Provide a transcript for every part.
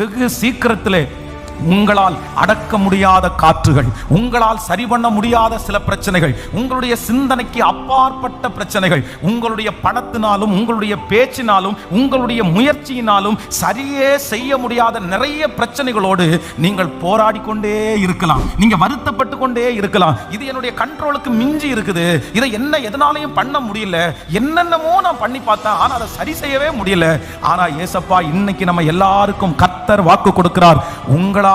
வெகு சீக்கிரத்திலே உங்களால் அடக்க முடியாத காற்றுகள், உங்களால் சரி பண்ண முடியாத சில பிரச்சனைகள், உங்களுடைய சிந்தனைக்கு அப்பாற்பட்ட பிரச்சனைகள், உங்களுடைய பணத்தினாலும் உங்களுடைய பேச்சினாலும் உங்களுடைய முயற்சியினாலும் சரியே செய்ய முடியாத நிறைய பிரச்சனைகளோடு நீங்கள் போராடி கொண்டே இருக்கலாம். நீங்க வருத்தப்பட்டு கொண்டே இருக்கலாம். இது என்னுடைய கண்ட்ரோலுக்கு மிஞ்சி இருக்குது, இதை எதனாலையும் பண்ண முடியல, என்னென்னமோ நான் பண்ணி பார்த்தேன், ஆனா அதை சரி செய்யவே முடியல. ஆனா ஏசப்பா இன்னைக்கு நம்ம எல்லாருக்கும் கர்த்தர் வாக்கு கொடுக்கிறார். உங்களால்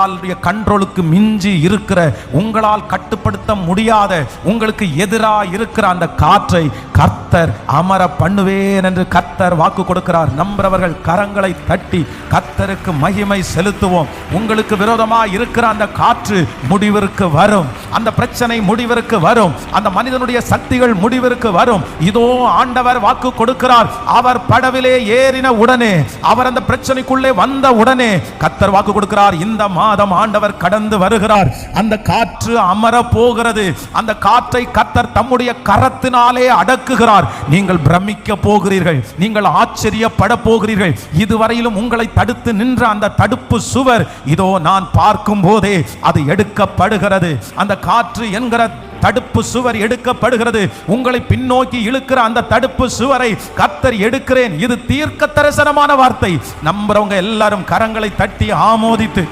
கண்ட்ரோலுக்கு மிஞ்சி இருக்கிற, உங்களால் கட்டுப்படுத்த முடியாத, உங்களுக்கு எதிராக இருக்கிற அந்த காற்றை கர்த்தர் அமர பண்ணுவேன் என்று கர்த்தர் வாக்கு கொடுக்கிறார். நம்புறவர்கள் கரங்களை தட்டி கர்த்தருக்கு மகிமை செலுத்துவோம். உங்களுக்கு விரோதமாக இருக்கிற அந்த காற்று முடிவிற்கு வரும், அந்த பிரச்சனை முடிவிற்கு வரும், அந்த மனிதனுடைய சக்திகள் முடிவிற்கு வரும். இதோ ஆண்டவர் வாக்கு கொடுக்கிறார். அவர் படவிலே ஏறின உடனே, அவர் அந்த பிரச்சனைக்குள்ளே வந்த உடனே கர்த்தர் வாக்கு கொடுக்கிறார். இந்த மாதம் ஆண்டவர் கடந்து வருகிறார். அந்த காற்று அமர போகிறது. அந்த காற்றை கர்த்தர் தம்முடைய கரத்தினாலே அடக்குகிறார். நீங்கள் பிரமிக்க போகிறீர்கள், நீங்கள் ஆச்சரியப்பட போகிறீர்கள். இதுவரையிலும் உங்களை தடுத்து நின்ற அந்த தடுப்பு சுவர் இதோ நான் பார்க்கும் போதே அது எடுக்கப்படுகிறது. அந்த காற்று என்கிற தடுப்பு சுவர் எடுக்கப்படுகிறது. உங்களை பின்னோக்கி இழுக்கிற அந்த தடுப்பு சுவரை கர்த்தர் எடுக்கிறேன். இது தீர்க்க தரிசனமான வார்த்தை. நம்புறவங்க எல்லாரும் கரங்களை தட்டி ஆமோதித்து,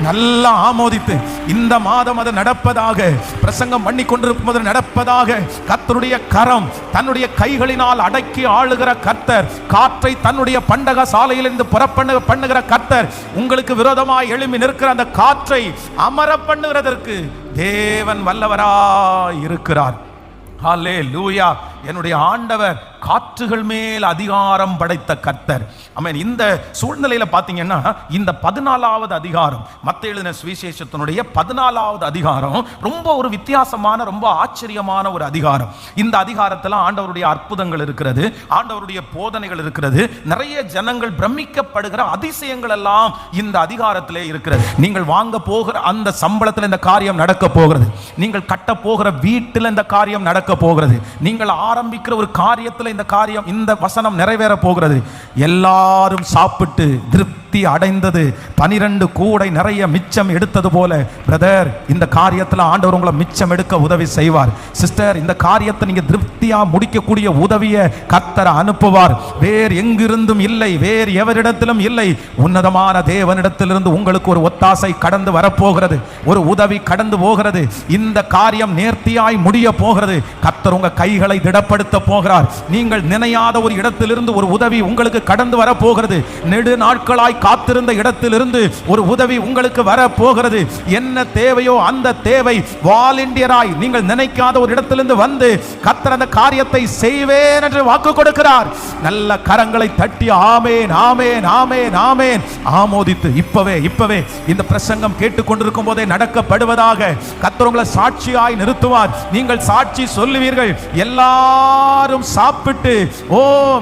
நல்லா ஆமோதித்து, இந்த மாதம் அது நடப்பதாக, பிரசங்கம் பண்ணி கொண்டிருக்கும் போது நடப்பதாக. கர்த்தருடைய கரம் தன்னுடைய கைகளினால் அடக்கி ஆளுகிற கர்த்தர், காற்றை தன்னுடைய பண்டக சாலையிலிருந்து பண்ணுகிற கர்த்தர், உங்களுக்கு விரோதமாய் எழும்பி நிற்கிற அந்த காற்றை அமர பண்ணுகிறதற்கு தேவன் வல்லவராய் இருக்கிறார். ஹல்லேலூயா. என்னுடைய ஆண்டவர் காற்றுகள் மேல் அதிகாரம் படைத்த கர்த்தர். ஆமென். இந்த சூழ்நிலையில பாத்தீங்கன்னா இந்த 14வது அதிகாரம், மத்தேயு எழுதின சுவிசேஷத்தினுடைய 14வது அதிகாரம் ரொம்ப ஒரு வித்தியாசமான, ரொம்ப ஆச்சரியமான ஒரு அதிகாரம். இந்த அதிகாரத்தில் ஆண்டவருடைய அற்புதங்கள் இருக்கிறது, ஆண்டவருடைய போதனைகள் இருக்கிறது, நிறைய ஜனங்கள் பிரமிக்கப்படுகிற அதிசயங்கள் எல்லாம் இந்த அதிகாரத்திலே இருக்கிறது. நீங்கள் வாங்க போகிற அந்த சம்பளத்தில் இந்த காரியம் நடக்க போகிறது, நீங்கள் கட்ட போகிற வீட்டில் இந்த காரியம் நடக்க போகிறது, நீங்கள் ஆரம்பிக்கிற ஒரு காரியத்தில் இந்த காரியம், இந்த வசனம் நிறைவேற போகிறது. எல்லாரும் சாப்பிட்டு திருப்தி அடைந்தது, 12 கூடை நிறைய மிச்சம் எடுத்தது போல, பிரதர் இந்த காரியத்தில் ஆண்டவர் உங்களை மிச்சம் எடுக்க உதவி செய்வார். சிஸ்டர் இந்த காரியத்தை நீங்க திருப்தியா முடிக்கக்கூடிய உதவியை கர்த்தர் அனுப்புவார். வேறு எங்கிருந்தும் இல்லை, வேறு எவரிடத்திலும் இல்லை, உன்னதமான தேவனிடத்திலிருந்து உங்களுக்கு ஒரு ஒத்தாசை கடந்து வரப்போகிறது, ஒரு உதவி கடந்து போகிறது. இந்த காரியம் நேர்த்தியாய் முடிய போகிறது. கர்த்தர் உங்க கைகளை திடப்படுத்த போகிறார். நீங்கள் நினையாத ஒரு இடத்திலிருந்து ஒரு உதவி உங்களுக்கு கடந்து வர போகிறது. நெடு நாட்களாய் காத்திருந்த இடத்திலிருந்து ஒரு உதவி உங்களுக்கு வர போகிறது. என்ன தேவையோ அந்த தேவை வாலண்டியராய் நீங்கள் நினைக்காத ஒரு இடத்திலிருந்து வந்து கர்த்தர் அந்த காரியத்தை செய்வேன் என்று வாக்கு கொடுக்கிறார். நல்ல கரங்களை தட்டி ஆமேன் ஆமேன் ஆமேன் ஆமேன் ஆமோதித்து இப்பவே இந்த பிரசங்கம் கேட்டுக்கொண்டிருக்கும் போதே நடக்கப்படுவதாக. கர்த்தர் உங்களை சாட்சியாய் நிறுத்துவார். நீங்கள் சாட்சி சொல்லுவீர்கள். எல்லாரும் சாப்பிட்டு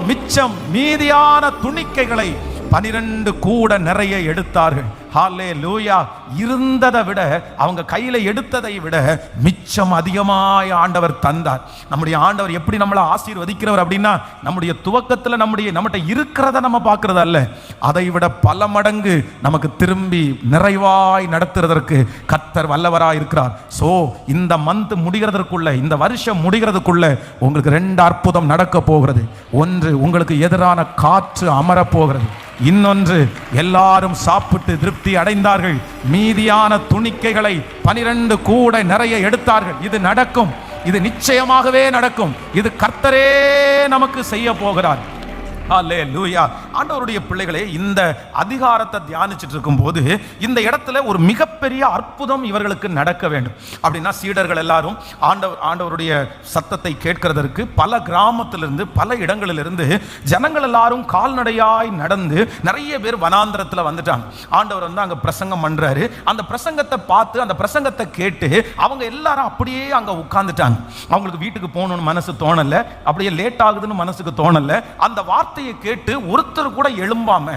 மிச்சம் மீதியான துணிக்கைகளை 12 கூட நிறைய எடுத்தார்கள். ஹல்லேலூயா. இருந்ததை விட, அவங்க கையில எடுத்ததை விட மிச்சம் அதிகமாய் ஆண்டவர் தந்தார். நம்முடைய ஆண்டவர் எப்படி நம்மளை ஆசீர்வதிக்கிறவர் அப்படின்னா, நம்முடைய துவக்கத்தில் நம்மகிட்ட இருக்கிறத நம்ம பார்க்கறது அல்ல, அதை விட பல மடங்கு நமக்கு திரும்பி நிறைவாய் நடத்துறதற்கு கர்த்தர் வல்லவராய் இருக்கிறார். சோ இந்த மந்த் முடிகிறதற்குள்ள, இந்த வருஷம் முடிகிறதுக்குள்ள உங்களுக்கு 2 அற்புதம் நடக்க போகிறது. ஒன்று, உங்களுக்கு எதிரான காற்று அமர போகிறது. இன்னொன்று, எல்லாரும் சாப்பிட்டு திருப்தி அடைந்தார்கள். மீதியான துணிக்கைகளை 12 கூடை நிறைய எடுத்தார்கள். இது நடக்கும், இது நிச்சயமாகவே நடக்கும். இது கர்த்தரே நமக்கு செய்ய போகிறார். ஹல்லேலூயா. ஆண்டவருடைய பிள்ளைகளே, இந்த அதிகாரத்தை தியானிச்சுட்டு இருக்கும்போது இந்த இடத்துல ஒரு மிகப்பெரிய அற்புதம் இவர்களுக்கு நடக்க வேண்டும். அப்படின்னா சீடர்கள் எல்லாரும் ஆண்டவருடைய சத்தத்தை கேட்கிறதற்கு பல கிராமத்திலிருந்து, பல இடங்களிலிருந்து ஜனங்கள் எல்லாரும் கால்நடையாய் நடந்து நிறைய பேர் வனாந்திரத்தில் வந்துட்டாங்க. ஆண்டவர் வந்து அங்கே பிரசங்கம் பண்றாரு. அந்த பிரசங்கத்தை பார்த்து, அந்த பிரசங்கத்தை கேட்டு அவங்க எல்லாரும் அப்படியே அங்கே உட்கார்ந்துட்டாங்க. அவங்களுக்கு வீட்டுக்கு போகணும்னு மனசு தோணல, அப்படியே லேட் ஆகுதுன்னு மனசுக்கு தோணல. அந்த வார்த்தையை கேட்டு ஒருத்தர் ஒருத்தர் கூட எழும்பாம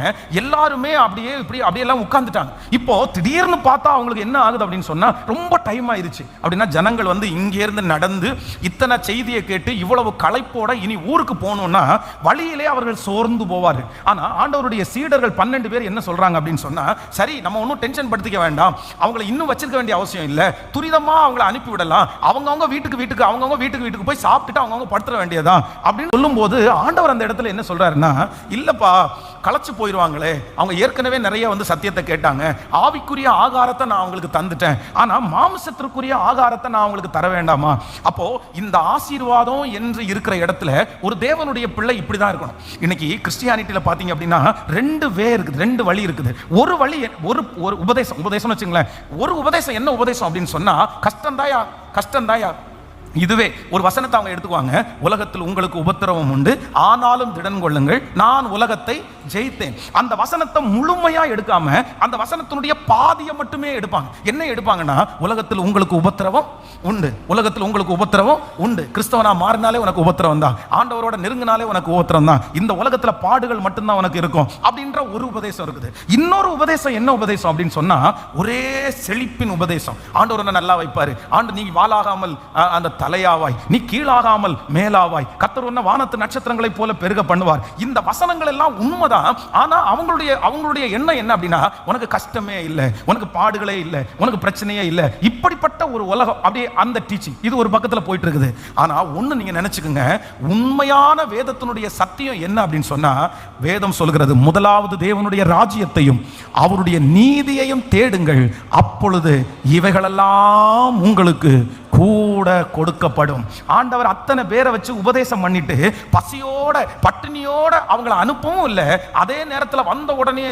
எல்லாருமே அப்படியே இப்படி அப்படியெல்லாம் உட்கார்ந்துட்டாங்க. இப்போ திடீர்னு பார்த்தா அவங்களுக்கு என்ன ஆகுது அப்படின்னு சொன்னா, ரொம்ப டைம் ஆயிருச்சு அப்படின்னா ஜனங்கள் வந்து இங்கே இருந்து நடந்து இத்தனை செய்தியை கேட்டு இவ்வளவு களைப்போட இனி ஊருக்கு போகணும்னா வழியிலே அவர்கள் சோர்ந்து போவார்கள். ஆனா ஆண்டவருடைய சீடர்கள் 12 பேர் என்ன சொல்றாங்க அப்படின்னு சொன்னா, சரி நம்ம ஒன்றும் டென்ஷன் படுத்திக்க வேண்டாம், அவங்களை இன்னும் வச்சிருக்க வேண்டிய அவசியம் இல்லை, துரிதமா அவங்களை அனுப்பி விடலாம், அவங்கவுங்க வீட்டுக்கு போய் சாப்பிட்டுட்டு அவங்கவுங்க படுத்துற வேண்டியதான் அப்படின்னு சொல்லும் போது ஆண்டவர் அந்த இடத்துல என்ன சொல்றாருன்னா, இல்லப்பா களைச்சு போயிடுவாங்களே, அவங்க ஏற்கனவே நிறைய வந்து சத்தியத்தை கேட்டாங்க, ஆவிக்குரிய ஆகாரத்தை நான் அவங்களுக்கு தந்துட்டேன், ஆனா மாம்சத்திற்குரிய ஆகாரத்தை நான் அவங்களுக்கு தர வேண்டாமா? அப்போ இந்த ஆசீர்வாதம் என்று இருக்கிற இடத்துல ஒரு தேவனுடைய பிள்ளை இப்படிதான் இருக்கணும். இன்னைக்கு கிறிஸ்டியானிட்டியில பாத்தீங்க அப்படின்னா 2 வே இருக்குது, 2 வழி இருக்குது. ஒரு வழி ஒரு உபதேசம் வச்சுங்களேன். ஒரு உபதேசம் என்ன உபதேசம் அப்படின்னு சொன்னா, கஷ்டந்தாயா இதுவே ஒரு வசனத்தை அவங்க எடுத்துக்குவாங்க. உலகத்தில் உங்களுக்கு உபத்திரவம் உண்டு, ஆனாலும் திடன் கொள்ளுங்கள், நான் உலகத்தை ஜெயித்தேன். அந்த வசனத்தை முழுமையா எடுக்காம அந்த வசனத்தினுடைய பாதியை மட்டுமே எடுப்பாங்க. என்ன எடுப்பாங்கன்னா, உலகத்தில் உங்களுக்கு உபத்திரவம் உண்டு, உலகத்தில் உங்களுக்கு உபத்திரவம் உண்டு, கிறிஸ்தவனா மாறினாலே உனக்கு உபத்திரவம் தான், ஆண்டவரோட நெருங்கினாலே உனக்கு உபத்திரவம் தான், இந்த உலகத்துல பாடுகள் மட்டும்தான் உனக்கு இருக்கும் அப்படின்ற ஒரு உபதேசம் இருக்குது. இன்னொரு உபதேசம் என்ன உபதேசம் அப்படின்னு சொன்னா, ஒரே செழிப்பின் உபதேசம். ஆண்டவர் நல்லா வைப்பாரு, ஆண்டு நீ வாளாகாமல் அந்த தலையாவாய், நீ கீழாகாமல் மேலாவாய், கர்த்தர் உன்னை வானத்து நட்சத்திரங்களை போல பெருக பண்ணுவார். இந்த வசனங்கள் எல்லாம் உண்மைதான். ஆனா அவங்களுடைய எண்ணம் என்ன அப்படின்னா, உனக்கு கஷ்டமே இல்லை, உனக்கு பாடுகளே இல்லை, உனக்கு பிரச்சனையே இல்லை, இப்படிப்பட்ட ஒரு உலகம். அப்படியே அந்த டீச்சிங் இது ஒரு பக்கத்துல போயிட்டு இருக்குது. ஆனா ஒண்ணு நீங்க நினைச்சுக்கோங்க, உண்மையான வேதத்தினுடைய சத்தியம் என்ன அப்படின்னு சொன்னா, வேதம் சொல்கிறது, முதலாவது தேவனுடைய ராஜ்யத்தையும் அவருடைய நீதியையும் தேடுங்கள், அப்பொழுது இவைகளெல்லாம் உங்களுக்கு கூட கொடுக்கப்படும். ஆண்டவர் அத்தனை பேரை வச்சு உபதேசம் பண்ணிட்டு பசியோட பட்டினியோட அவங்களை அனுப்பவும் இல்லை, அதே நேரத்தில் வந்த உடனே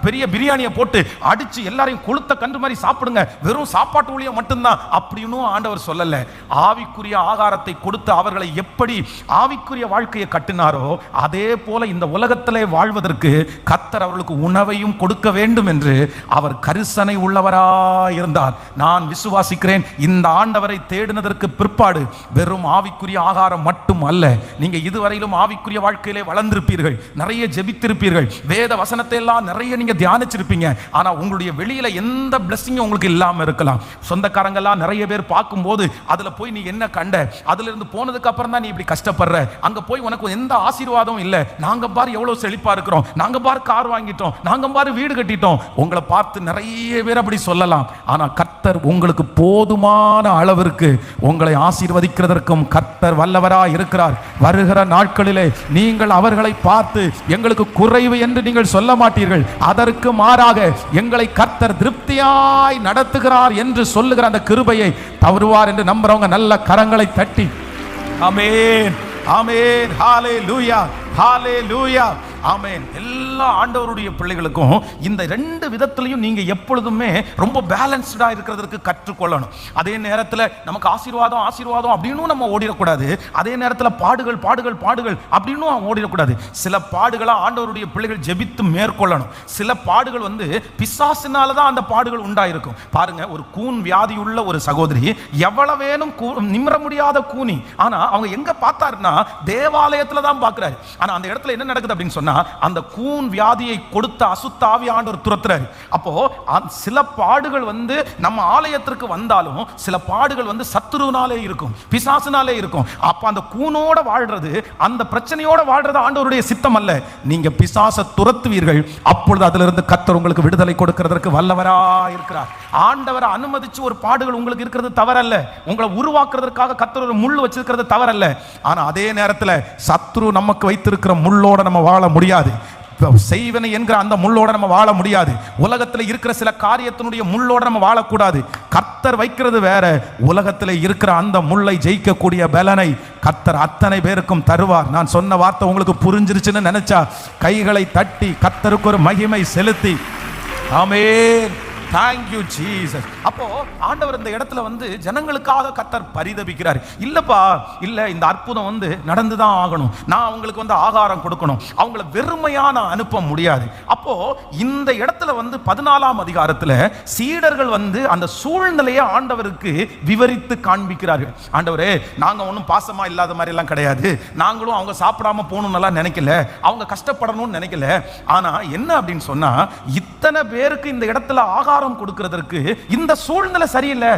பெரிய பிரியாணியை போட்டு அடிச்சு எல்லாரையும் கொளுத்த கன்று மாதிரி சாப்பிடுங்க, வெறும் சாப்பாட்டு ஊழியம் மட்டும்தான் அப்படின்னு ஆண்டவர் சொல்லல. ஆவிக்குரிய ஆகாரத்தை கொடுத்து அவர்களை எப்படி ஆவிக்குரிய வாழ்க்கையை கட்டினாரோ அதே போல இந்த உலகத்திலே வாழ்வதற்கு கர்த்தர் அவர்களுக்கு உணவையும் கொடுக்க வேண்டும் என்று அவர் கரிசனை உள்ளவராயிருந்தார். நான் விசுவாசிக்கிறேன், இந்த ஆண்டவரை தேடினதற்கு பிற்பாடு வெறும் ஆவிக்குரிய ஆகாரம் மட்டும் அல்ல, நீங்க இதுவரையிலும் ஆவிக்குரிய வாழ்க்கையிலே வளர்ந்திருப்பீர்கள், நிறைய ஜெபித்திருப்பீர்கள், வேத வசனத்தை எல்லாம் நிறைய நீங்க தியானிச்சிருப்பீங்க. ஆனா உங்களுடைய வெளியில எந்த பிளெஸிங்கும் உங்களுக்கு இல்லாம இருக்கலாம். சொந்தக்காரங்க எல்லாம் நிறைய பேர் பார்க்கும்போது அதுல போய் நீ என்ன கண்ட, அதுல இருந்து போனதுக்கு அப்புறம் தான் நீ இப்படி கஷ்டப்படுற, அங்க போய் உனக்கு எந்த ஆசீர்வாதம் இல்ல, நாங்க பாரு எவ்வளவு செழிப்பா இருக்கிறோம், நாங்க பாரு கார் வாங்கிட்டோம், நாங்க பாரு வீடு கட்டிட்டோம், உங்களை பார்த்து நிறைய பேர் அப்படி சொல்லலாம். ஆனா கர்த்தர் உங்களுக்கு போதுமான அளவிற்கு உங்களை ஆசீர்வதிக்கிறதற்கும் கர்த்தர் வல்லவராய் இருக்கிறார். வருகிற நாட்களிலே நீங்கள் அவர்களை பார்த்து எங்களுக்கு குறைவு என்று நீங்கள் சொல்ல மாட்டீர்கள், அதற்கு மாறாக எங்களை கர்த்தர் திருப்தியாய் நடத்துகிறார் என்று சொல்லுகிற அந்த கிருபையை தவறுவார் என்று நம்புறவங்க நல்ல கரங்களை தட்டி ஆமென் ஆமென் ஹalleluya ஹalleluya ஆமென். எல்லா ஆண்டவருடைய பிள்ளைகளுக்கும் இந்த 2 விதத்திலையும் நீங்க எப்பொழுதுமே ரொம்ப பேலன்ஸ்டா இருக்கிறதுக்கு கற்றுக்கொள்ளணும். அதே நேரத்தில் நமக்கு ஆசீர்வாதம் அப்படின்னு நம்ம ஓடிடக்கூடாது, அதே நேரத்தில் பாடுகள் அப்படின்னு ஓடிடக்கூடாது. சில பாடுகளை ஆண்டவருடைய பிள்ளைகள் ஜெபித்து மேற்கொள்ளணும். சில பாடுகள் வந்து பிசாசினால தான் அந்த பாடுகள் உண்டாயிருக்கும். பாருங்க, ஒரு கூன் வியாதி உள்ள ஒரு சகோதரி, எவ்வளவேனும் நிமிர முடியாத கூனி, ஆனா அவங்க எங்க பார்த்தாருன்னா தேவாலயத்துல தான் பார்க்கிறாரு. ஆனா அந்த இடத்துல என்ன நடக்குது அப்படின்னு சொன்னா, அந்த கூன் வியாதியை கொடுத்த அசுத்த ஆவி ஆண்டவர் துரத்துறாரு. அப்போ சில பாடுகள் வந்து நம்ம ஆலயத்திற்கு வந்தாலும் சில பாடுகள் வந்து சத்துருனாலே இருக்கும், பிசாசுனாலே இருக்கும். அப்ப அந்த கூனோட வாழ்றது, அந்த பிரச்சனையோட வாழ்றது ஆண்டவருடைய சித்தம் அல்ல. நீங்க பிசாசை துரத்துவீர்கள், அப்பொழுது அதிலிருந்து கர்த்தர் உங்களுக்கு விடுதலை கொடுக்கிறதற்கு வல்லவராய் இருக்கிறார். ஆண்டவரை அனுமதிச்சு ஒரு பாடுகள் உங்களுக்கு இருக்கிறது தவறல்ல, உங்களை உருவாக்குறதற்காக கர்த்தர் ஒரு முள் வச்சிருக்கிறது தவறல்ல. ஆனா அதே நேரத்தில் சத்ரு நமக்கு வைத்திருக்கிற முள்ளோட நம்ம வாழ முடியாது, செய்வனை என்கிற அந்த முள்ளோட நம்ம வாழ முடியாது, உலகத்தில் இருக்கிற சில காரியத்தினுடைய முள்ளோட நம்ம வாழக்கூடாது. கர்த்தர் வைக்கிறது வேற, உலகத்தில் இருக்கிற அந்த முள்ளை ஜெயிக்கக்கூடிய பலனை கர்த்தர் அத்தனை பேருக்கும் தருவார். நான் சொன்ன வார்த்தை உங்களுக்கு புரிஞ்சிருச்சுன்னு நினைச்சா கைகளை தட்டி கர்த்தருக்கு ஒரு மகிமை செலுத்தி ஆமென் தேங்க்யூ ஜீசஸ். அப்போ ஆண்டவர் இந்த இடத்துல வந்து ஜனங்களுக்காக கர்த்தர் பரிதபிக்கிறார். இல்லப்பா, இல்ல இந்த அற்புதம் நடந்துதான் ஆகணும், நான் அவங்களுக்கு ஆகாரம் கொடுக்கணும், அவங்கள வெறுமையான அனுப்ப முடியாது. அப்போ இந்த இடத்துல 14ஆம் அதிகாரத்துல சீடர்கள் அந்த சூழ்நிலையை ஆண்டவருக்கு விவரித்து காண்பிக்கிறார்கள். ஆண்டவரே, நாங்க ஒன்றும் பாசமா இல்லாத மாதிரி எல்லாம் கிடையாது, நாங்களும் அவங்க சாப்பிடாம போகணும்னு நினைக்கல, அவங்க கஷ்டப்படணும்னு நினைக்கல. ஆனா என்ன அப்படின்னு சொன்னா, இத்தனை பேருக்கு இந்த இடத்துல ஆகாரம் கொடுக்கிறதற்கு இந்த சூழ்நிலை சரியில்லை.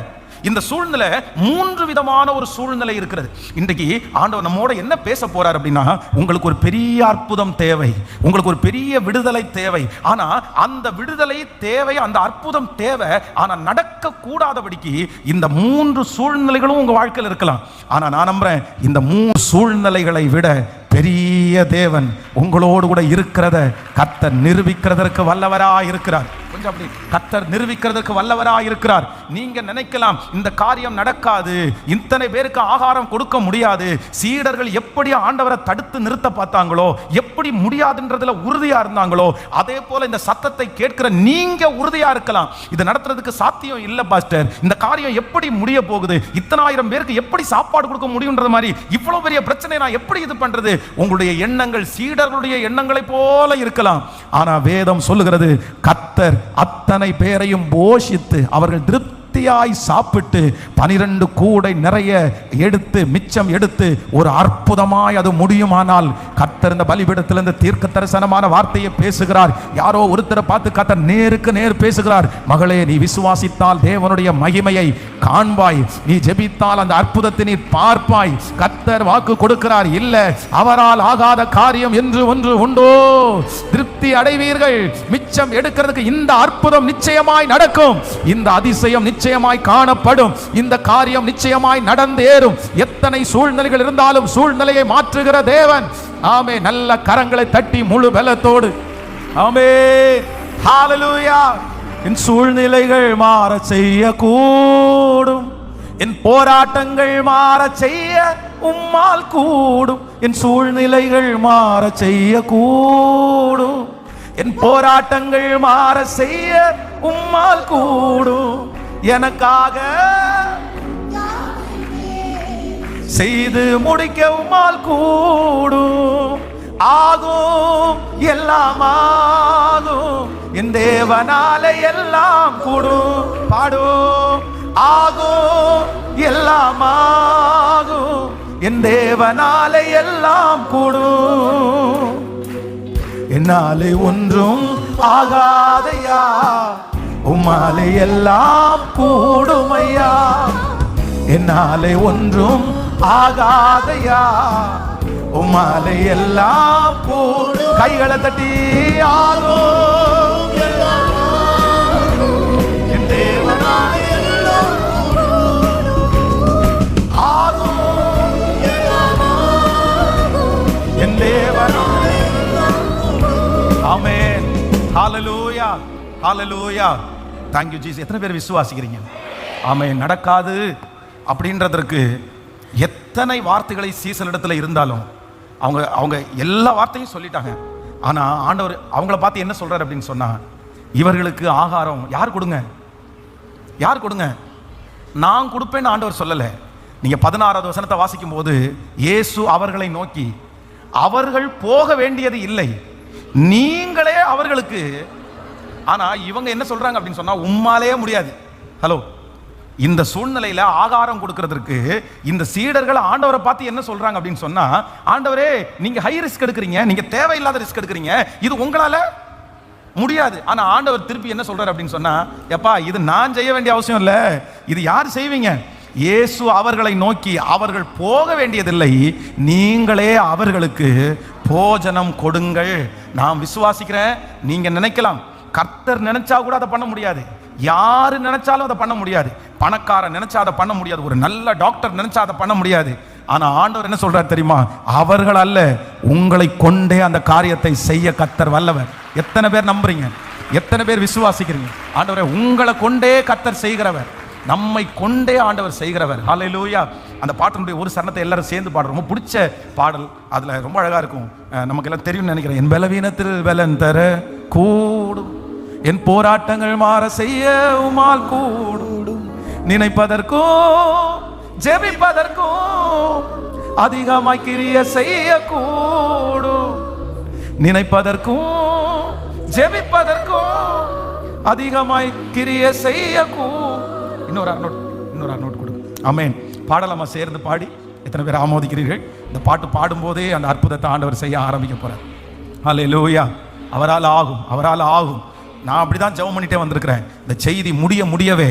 இந்த சூழ்நிலை 3 விதமான ஒரு சூழ்நிலை இருக்கிறது. இன்றைக்கு ஆண்டவர் நம்மோட என்ன பேச போறார் அப்படின்னா, உங்களுக்கு ஒரு பெரிய அற்புதம் தேவை, உங்களுக்கு ஒரு பெரிய விடுதலை தேவை. ஆனா அந்த விடுதலை தேவை, அந்த அற்புதம் தேவை. ஆனா நடக்க கூடாதபடிக்கு இந்த 3 சூழ்நிலைகளும் உங்க வாழ்க்கையில் இருக்கலாம். ஆனா நான் நம்புறேன், இந்த 3 சூழ்நிலைகளை விட பெரிய தேவன் உங்களோடு கூட இருக்கிறத கர்த்தர் நிரூபிக்கிறதற்கு வல்லவராய் இருக்கிறார். கொஞ்சம் அப்படி, கர்த்தர் நிரூபிக்கிறதற்கு வல்லவராய் இருக்கிறார். நீங்க நினைக்கலாம் இந்த காரியம் நடக்காது, இத்தனை பேருக்கு ஆகாரம் கொடுக்க முடியாது. சீடர்கள் எப்படி ஆண்டவரை தடுத்து நிறுத்த பார்த்தாங்களோ, எப்படி முடியாதுன்றதுல உறுதியா இருந்தாங்களோ, அதே போல இந்த சத்தத்தை கேட்கிற நீங்க உறுதியா இருக்கலாம். இது நடத்துறதுக்கு சாத்தியம் இல்ல பாஸ்டர், இந்த காரியம் எப்படி முடிய போகுது, இத்தனை ஆயிரம் பேருக்கு எப்படி சாப்பாடு கொடுக்க முடியும்ன்றது மாதிரி இவ்வளவு பெரிய பிரச்சனை நான் எப்படி இது பண்றது? உங்களுடைய எண்ணங்கள் சீடர்களுடைய எண்ணங்களை போல இருக்கலாம். ஆனா வேதம் சொல்லுகிறது, கர்த்தர் அத்தனை பேரையும் போஷித்து அவர்கள் திருப்தியாய் சாப்பிட்டு 12 கூடை நிறைய எடுத்து மிச்சம் எடுத்து ஒரு அற்புதமாய் அது முடியுமானால், கர்த்தர் இந்த பலிபீடத்திலிருந்து தீர்க்க தரிசனமான வார்த்தையை பேசுகிறார். யாரோ ஒருத்தரை பார்த்து கர்த்தர் நேருக்கு நேர் பேசுகிறார். மகளே, நீ விசுவாசித்தால் தேவனுடைய மகிமையை காண்பாய், நீ ஜெபித்தால் அந்த அற்புதத்தை நீ பார்ப்பாய். கர்த்தர் வாக்கு கொடுக்கிறார். இல்ல, அவரால் ஆகாத காரியம் என்று ஒன்று உண்டோ? திருப்தி அடைவீர்கள். மிச்சம் எடுக்கிறதுக்கு இந்த அற்புதம் நிச்சயமாய் நடக்கும், இந்த அதிசயம் நிச்சயமாய் காணப்படும், இந்த காரியம் நிச்சயமாய் நடந்தேறும். எத்தனை சூழ்நிலைகள் இருந்தாலும் சூழ்நிலையை மாற்றுகிற தேவன். ஆமே. நல்ல கரங்களை தட்டி முழு பலத்தோடு ஆமே, ஹalleluya. என் சூழ்நிலைகள் மாற செய்ய கூடும், என் போராட்டங்கள் மாற செய்ய உம்மால் கூடும். என் சூழ்நிலைகள் மாற செய்ய கூடும், என் போராட்டங்கள் மாற செய்ய உம்மால் கூடும். எனக்காக செய்து முடிக்க உம்மால் கூடும். ஆகும், எல்லாம் ஆகும், என் தேவனாலே எல்லாம் கூடும். பாடும். ஆகும், எல்லாம் ஆகும், என் தேவனாலே எல்லாம் கூடும். என்னாலே ஒன்றும் ஆகாதையா, உம்மாலே எல்லாம் கூடுமையா. என்னாலே ஒன்றும் ஆகாதையா, உம்மாலே எல்லாம் கூடும். கைகளை தட்டி ஆகும், என் தேவனாலே எல்லாம் ஆகும், என் தேவனாலே. ஆமென். ஹalleluya, ஹalleluya. Thank you Jesus. எத்தனை பேர் விசுவாசிக்கிறீங்க? ஆமென். நடக்காது அப்படின்றதற்கு எத்தனை வார்த்தைகளை சீசனிடத்தில் இருந்தாலும் அவங்க எல்லா வார்த்தையும் சொல்லிட்டாங்க. ஆனா ஆண்டவர் அவங்கள பார்த்து என்ன சொல்றாரு அப்படின்னு சொன்னா, இவர்களுக்கு ஆகாரம் யார் கொடுங்க, யார் கொடுங்க? நான் கொடுப்பேன்னு ஆண்டவர் சொல்லல. நீங்க 16வது வசனத்தை வாசிக்கும் போது, இயேசு அவர்களை நோக்கி, அவர்கள் போக வேண்டியது இல்லை, நீங்களே அவர்களுக்கு. ஆனா இவங்க என்ன சொல்றாங்க அப்படின்னு சொன்னா, உம்மாலே முடியாது. ஹலோ, இந்த சூழ்நிலையில ஆகாரம் கொடுக்கிறதுக்கு இந்த சீடர்கள் ஆண்டவரை பார்த்து என்ன சொல்றாங்க அப்படின்னு சொன்னா, ஆண்டவரே, நீங்க ஹை ரிஸ்க் எடுக்கிறீங்க, நீங்க தேவையில்லாத ரிஸ்க் எடுக்கிறீங்க, இது உங்களால முடியாது. ஆனா ஆண்டவர் திருப்பி என்ன சொல்றாரு அப்படின்னு சொன்னா, எப்பா, இது நான் செய்ய வேண்டிய அவசியம் இல்ல, இது யார் செய்வீங்க? இயேசு அவர்களை நோக்கி, அவர்கள் போக வேண்டியதில்லை, நீங்களே அவர்களுக்கு போஜனம் கொடுங்கள். நான் விசுவாசிக்கிறேன். நீங்க நினைக்கலாம், கர்த்தர் நினைச்சா கூட அதை பண்ண முடியாது, யாரு நினைச்சாலும் அதை பண்ண முடியாது, பணக்காரன் நினைச்சா அதை பண்ண முடியாது, ஒரு நல்ல டாக்டர் நினைச்சா அதை பண்ண முடியாது. ஆனா ஆண்டவர் என்ன சொல்றார் தெரியுமா? அவர்கள் அல்ல, உங்களை கொண்டே அந்த காரியத்தை செய்ய கர்த்தர் வல்லவர். எத்தனை பேர் நம்புறீங்க? எத்தனை பேர் விசுவாசிக்கிறீங்க? ஆண்டவரே, உங்களை கொண்டே கர்த்தர் செய்கிறவர், நம்மை கொண்டே ஆண்டவர் செய்கிறவர். ஹல்லேலூயா. அந்த பாட்டினுடைய ஒரு சரணத்தை எல்லாரும் சேர்ந்து பாடுறோம். ரொம்ப பிடிச்ச பாடல், அதுல ரொம்ப அழகா இருக்கும், நமக்கு எல்லாம் தெரியும்னு நினைக்கிறேன். என் பலவீனத்தில் பலன் தர கூடும், என் போராட்டங்கள் மாற செய்ய உம்மால் கூடும். நினைப்பதற்கும் ஜெபிப்பதற்கும் அதிகமாய் கிரிய செய்ய கூடும். நினைப்பதற்கும் ஜெபிப்பதற்கும் அதிகமாய் கிரிய செய்ய கூடும். இன்னொரு நோட் கொடுங்க. ஆமென். பாடலாமா? சேர்ந்து பாடி எத்தனை பேர் ஆமோதிக்கிறீர்கள்? இந்த பாட்டு பாடும்போதே அந்த அற்புதத்தை ஆண்டவர் செய்ய ஆரம்பிக்க போறார். ஹல்லேலூயா. அவரால் ஆகும், அவரால் ஆகும். நான் அப்படிதான் ஜெபம் பண்ணிட்டே வந்திருக்கிறேன். இந்த செய்தி முடியவே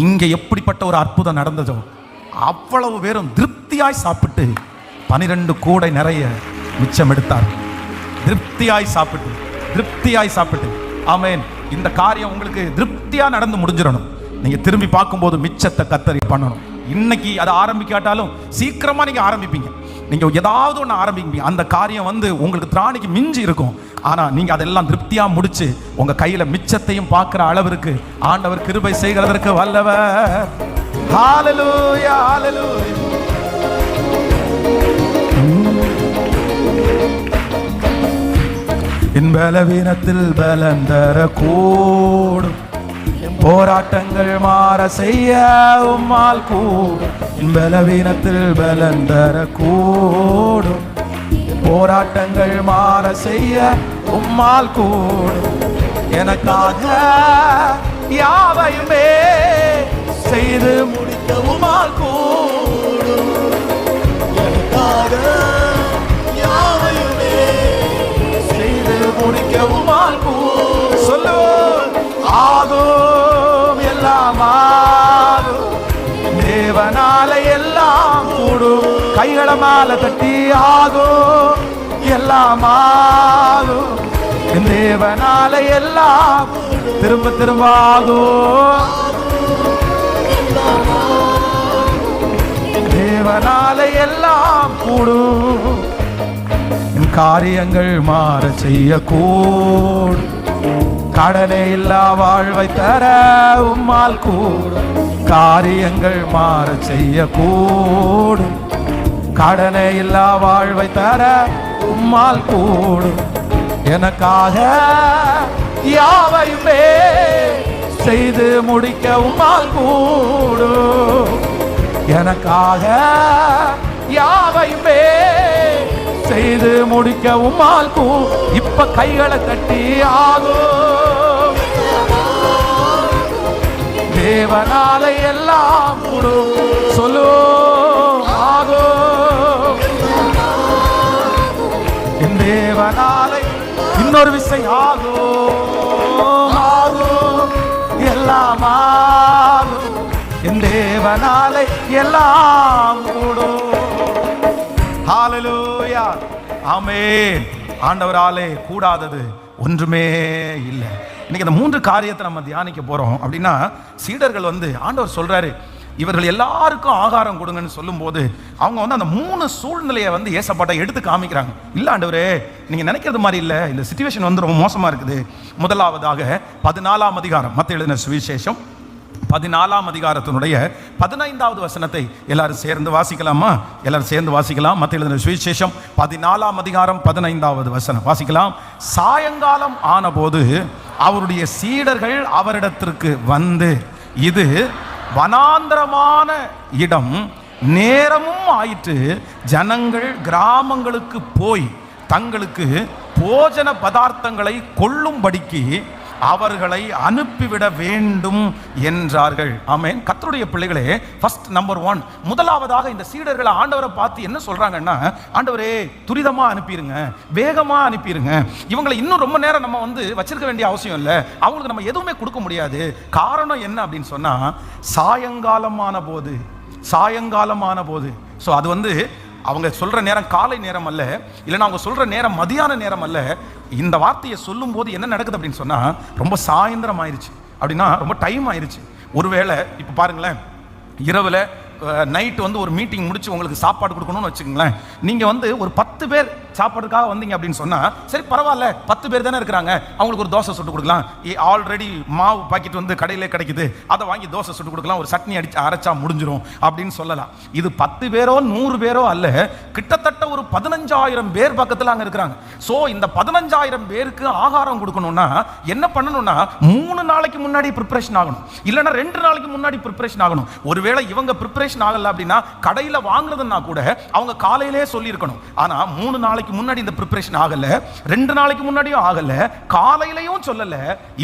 இங்க எப்படிப்பட்ட ஒரு அற்புதம் நடந்ததோ அவ்வளவு பேரும் திருப்தியாய் சாப்பிட்டு 12 கூடை நிறைய மிச்சம் எடுத்தார். திருப்தியாய் சாப்பிட்டு. ஆமென். இந்த காரியம் உங்களுக்கு திருப்தியா நடந்து முடிஞ்சிடணும். நீங்க திரும்பி பார்க்கும்போது மிச்சத்தை கத்தரி பண்ணணும். இன்னைக்கு அதை ஆரம்பிக்காட்டாலும் சீக்கிரமா நீங்க ஆரம்பிப்பீங்க. நீங்க ஏதாவது ஒன்று ஆரம்பிப்பீங்க. அந்த காரியம் உங்களுக்கு திராணிக்கு மிஞ்சி இருக்கும். ஆனா நீங்க அதெல்லாம் திருப்தியா முடிச்சு உங்க கையில மிச்சத்தையும் பார்க்கிற அளவிற்கு ஆண்டவர் கிருபை செய்கிறதற்கு வல்லவர். ஹல்லேலூயா, ஹல்லேலூயா. என் பலவீனத்தில் பலன் தர கூடும். போராட்டங்கள் மாற செய்ய உம்மால் கூடும். என் பலவீனத்தில் பலன் தர கூடும். போராட்டங்கள் மாற செய்ய உம்மால் கூடும். எனக்காக யாவையுமே செய்து முடித்த உம்மால் கூடும். எனக்காக யாவையுமே செய்து முடிக்க உம்மால் கூடும். சொல்லுவோம். ஆகும், எல்லாம் ஆகும். தேவனால எல்லாம் கூடும். கைகளை மேல தட்டி ஆகும், எல்லாம் ஆகும். தேவனால எல்லாம் திரும்ப ஆகும். தேவனால எல்லாம் கூடும். காரியங்கள் மாற செய்ய கூடும். கடனே இல்லா வாழ்வை தர உம்மால் கூடும். காரியங்கள் மாற செய்ய கூடும். கடனே இல்லா வாழ்வை தர உம்மால் கூடும். எனக்காக யாவையுமே செய்து முடிக்க உம்மால் கூடும். எனக்காக யாவையுமே செய்து முடிக்க உம்மால் கூடும். இப்ப கைகளை தட்டி ஆகும், தேவனால எல்லாம் கூடும். சொல்லு ஆகும், என் தேவனால. இன்னொரு விஷயம் ஆகும், ஆகும், எல்லாம் ஆகும். என் தேவனால எல்லாம் கூடும். ஹல்லேலூயா, ஆமென். ஆண்டவராலே கூடாதது ஒன்றுமே இல்லை. இன்னைக்கு இந்த 3 காரியத்தை நம்ம தியானிக்க போறோம். அப்படின்னா சீடர்கள் ஆண்டவர் சொல்றாரு, இவர்கள் எல்லாருக்கும் ஆகாரம் கொடுங்கன்னு சொல்லும்போது அவங்க அந்த 3 சூழ்நிலையை ஏசப்பாட்ட எடுத்து காமிக்கிறாங்க. இல்ல ஆண்டவரே, நீங்க நினைக்கிறது மாதிரி இல்ல, இந்த சிச்சுவேஷன் ரொம்ப மோசமா இருக்குது. முதலாவதாக 14ஆம் அதிகாரம், மத்தேயு எழுதின சுவிசேஷம் 14ஆம் அதிகாரத்தினுடைய 15வது வசனத்தை எல்லாரும் சேர்ந்து வாசிக்கலாமா? எல்லாரும் சேர்ந்து வாசிக்கலாம். மத்தேயு எழுதின சுவிசேஷம் 14ஆம் அதிகாரம் 15வது வசனம் வாசிக்கலாம். சாயங்காலம் ஆனபோது அவருடைய சீடர்கள் அவரிடத்திற்கு வந்து, இது வனாந்தரமான இடம், நேரமும் ஆயிற்று. ஜனங்கள் கிராமங்களுக்கு போய் தங்களுக்கு போஜன பதார்த்தங்களை கொள்ளும்படிக்கு அவர்களை அனுப்பிவிட வேண்டும் என்றார்கள். ஆமென். கர்த்தருடைய பிள்ளைகளே, ஃபர்ஸ்ட் நம்பர் 1, முதலாவதாக இந்த சீடர்களை ஆண்டவரை பார்த்து என்ன சொல்றாங்கன்னா, ஆண்டவரே துரிதமா அனுப்பிடுங்க, வேகமா அனுப்பிடுங்க. இவங்களை இன்னும் ரொம்ப நேரம் நம்ம வச்சிருக்க வேண்டிய அவசியம் இல்லை. அவங்களுக்கு நம்ம எதுவுமே கொடுக்க முடியாது. காரணம் என்ன அப்படின்னு சொன்னா, சாயங்காலமான போது. ஸோ அது அவங்க சொல்ற நேரம் காலை நேரம் அல்ல, இல்லைன்னா அவங்க சொல்ற நேரம் மதியான நேரம் அல்ல. இந்த வார்த்தையை சொல்லும் போது என்ன நடக்குது அப்படின்னு சொன்னா, ரொம்ப சாயந்தரம் ஆயிடுச்சு. அப்படின்னா ரொம்ப டைம் ஆயிடுச்சு. ஒருவேளை இப்போ பாருங்களேன், இரவில் நைட்டு ஒரு மீட்டிங் முடிச்சு உங்களுக்கு சாப்பாடு கொடுக்கணும்னு வச்சுக்கோங்களேன். நீங்கள் ஒரு 10 பேர் சாப்பாடுக்காக வந்தீங்க அப்படின்னு சொன்னா சரி பரவாயில்ல, 10 பேர் தானே இருக்கிறாங்க, அவங்களுக்கு ஒரு தோசை சுட்டு கொடுக்கலாம், ஆல்ரெடி மாவு பாக்கெட் வந்து கடையிலே கிடைக்குது, அதை வாங்கி தோசை சுட்டு கொடுக்கலாம், ஒரு சட்னி அரைச்சா முடிஞ்சிடும் அப்படின்னு சொல்லலாம். இது 10 பேரோ 100 பேரோ அல்ல, கிட்டத்தட்ட ஒரு 15,000 பேர் பக்கத்தில் அங்க இருக்கிறாங்க. சோ இந்த 15,000 பேருக்கு ஆகாரம் கொடுக்கணும்னா என்ன பண்ணணும்னா 3 நாளைக்கு முன்னாடி ப்ரிப்பரேஷன் ஆகணும், இல்லைன்னா 2 நாளைக்கு முன்னாடி ப்ரிப்பரேஷன் ஆகணும். ஒருவேளை இவங்க ப்ரிப்பரேஷன் ஆகல அப்படின்னா கடையில வாங்குறதுன்னா கூட அவங்க காலையிலே சொல்லி இருக்கணும். ஆனா 3 நாளைக்கு முன்னாடி இந்த ப்ரிப்பரேஷன் ஆகல, 2 நாளைக்கு முன்னாடியும் ஆகல, காலையிலையும் சொல்லல.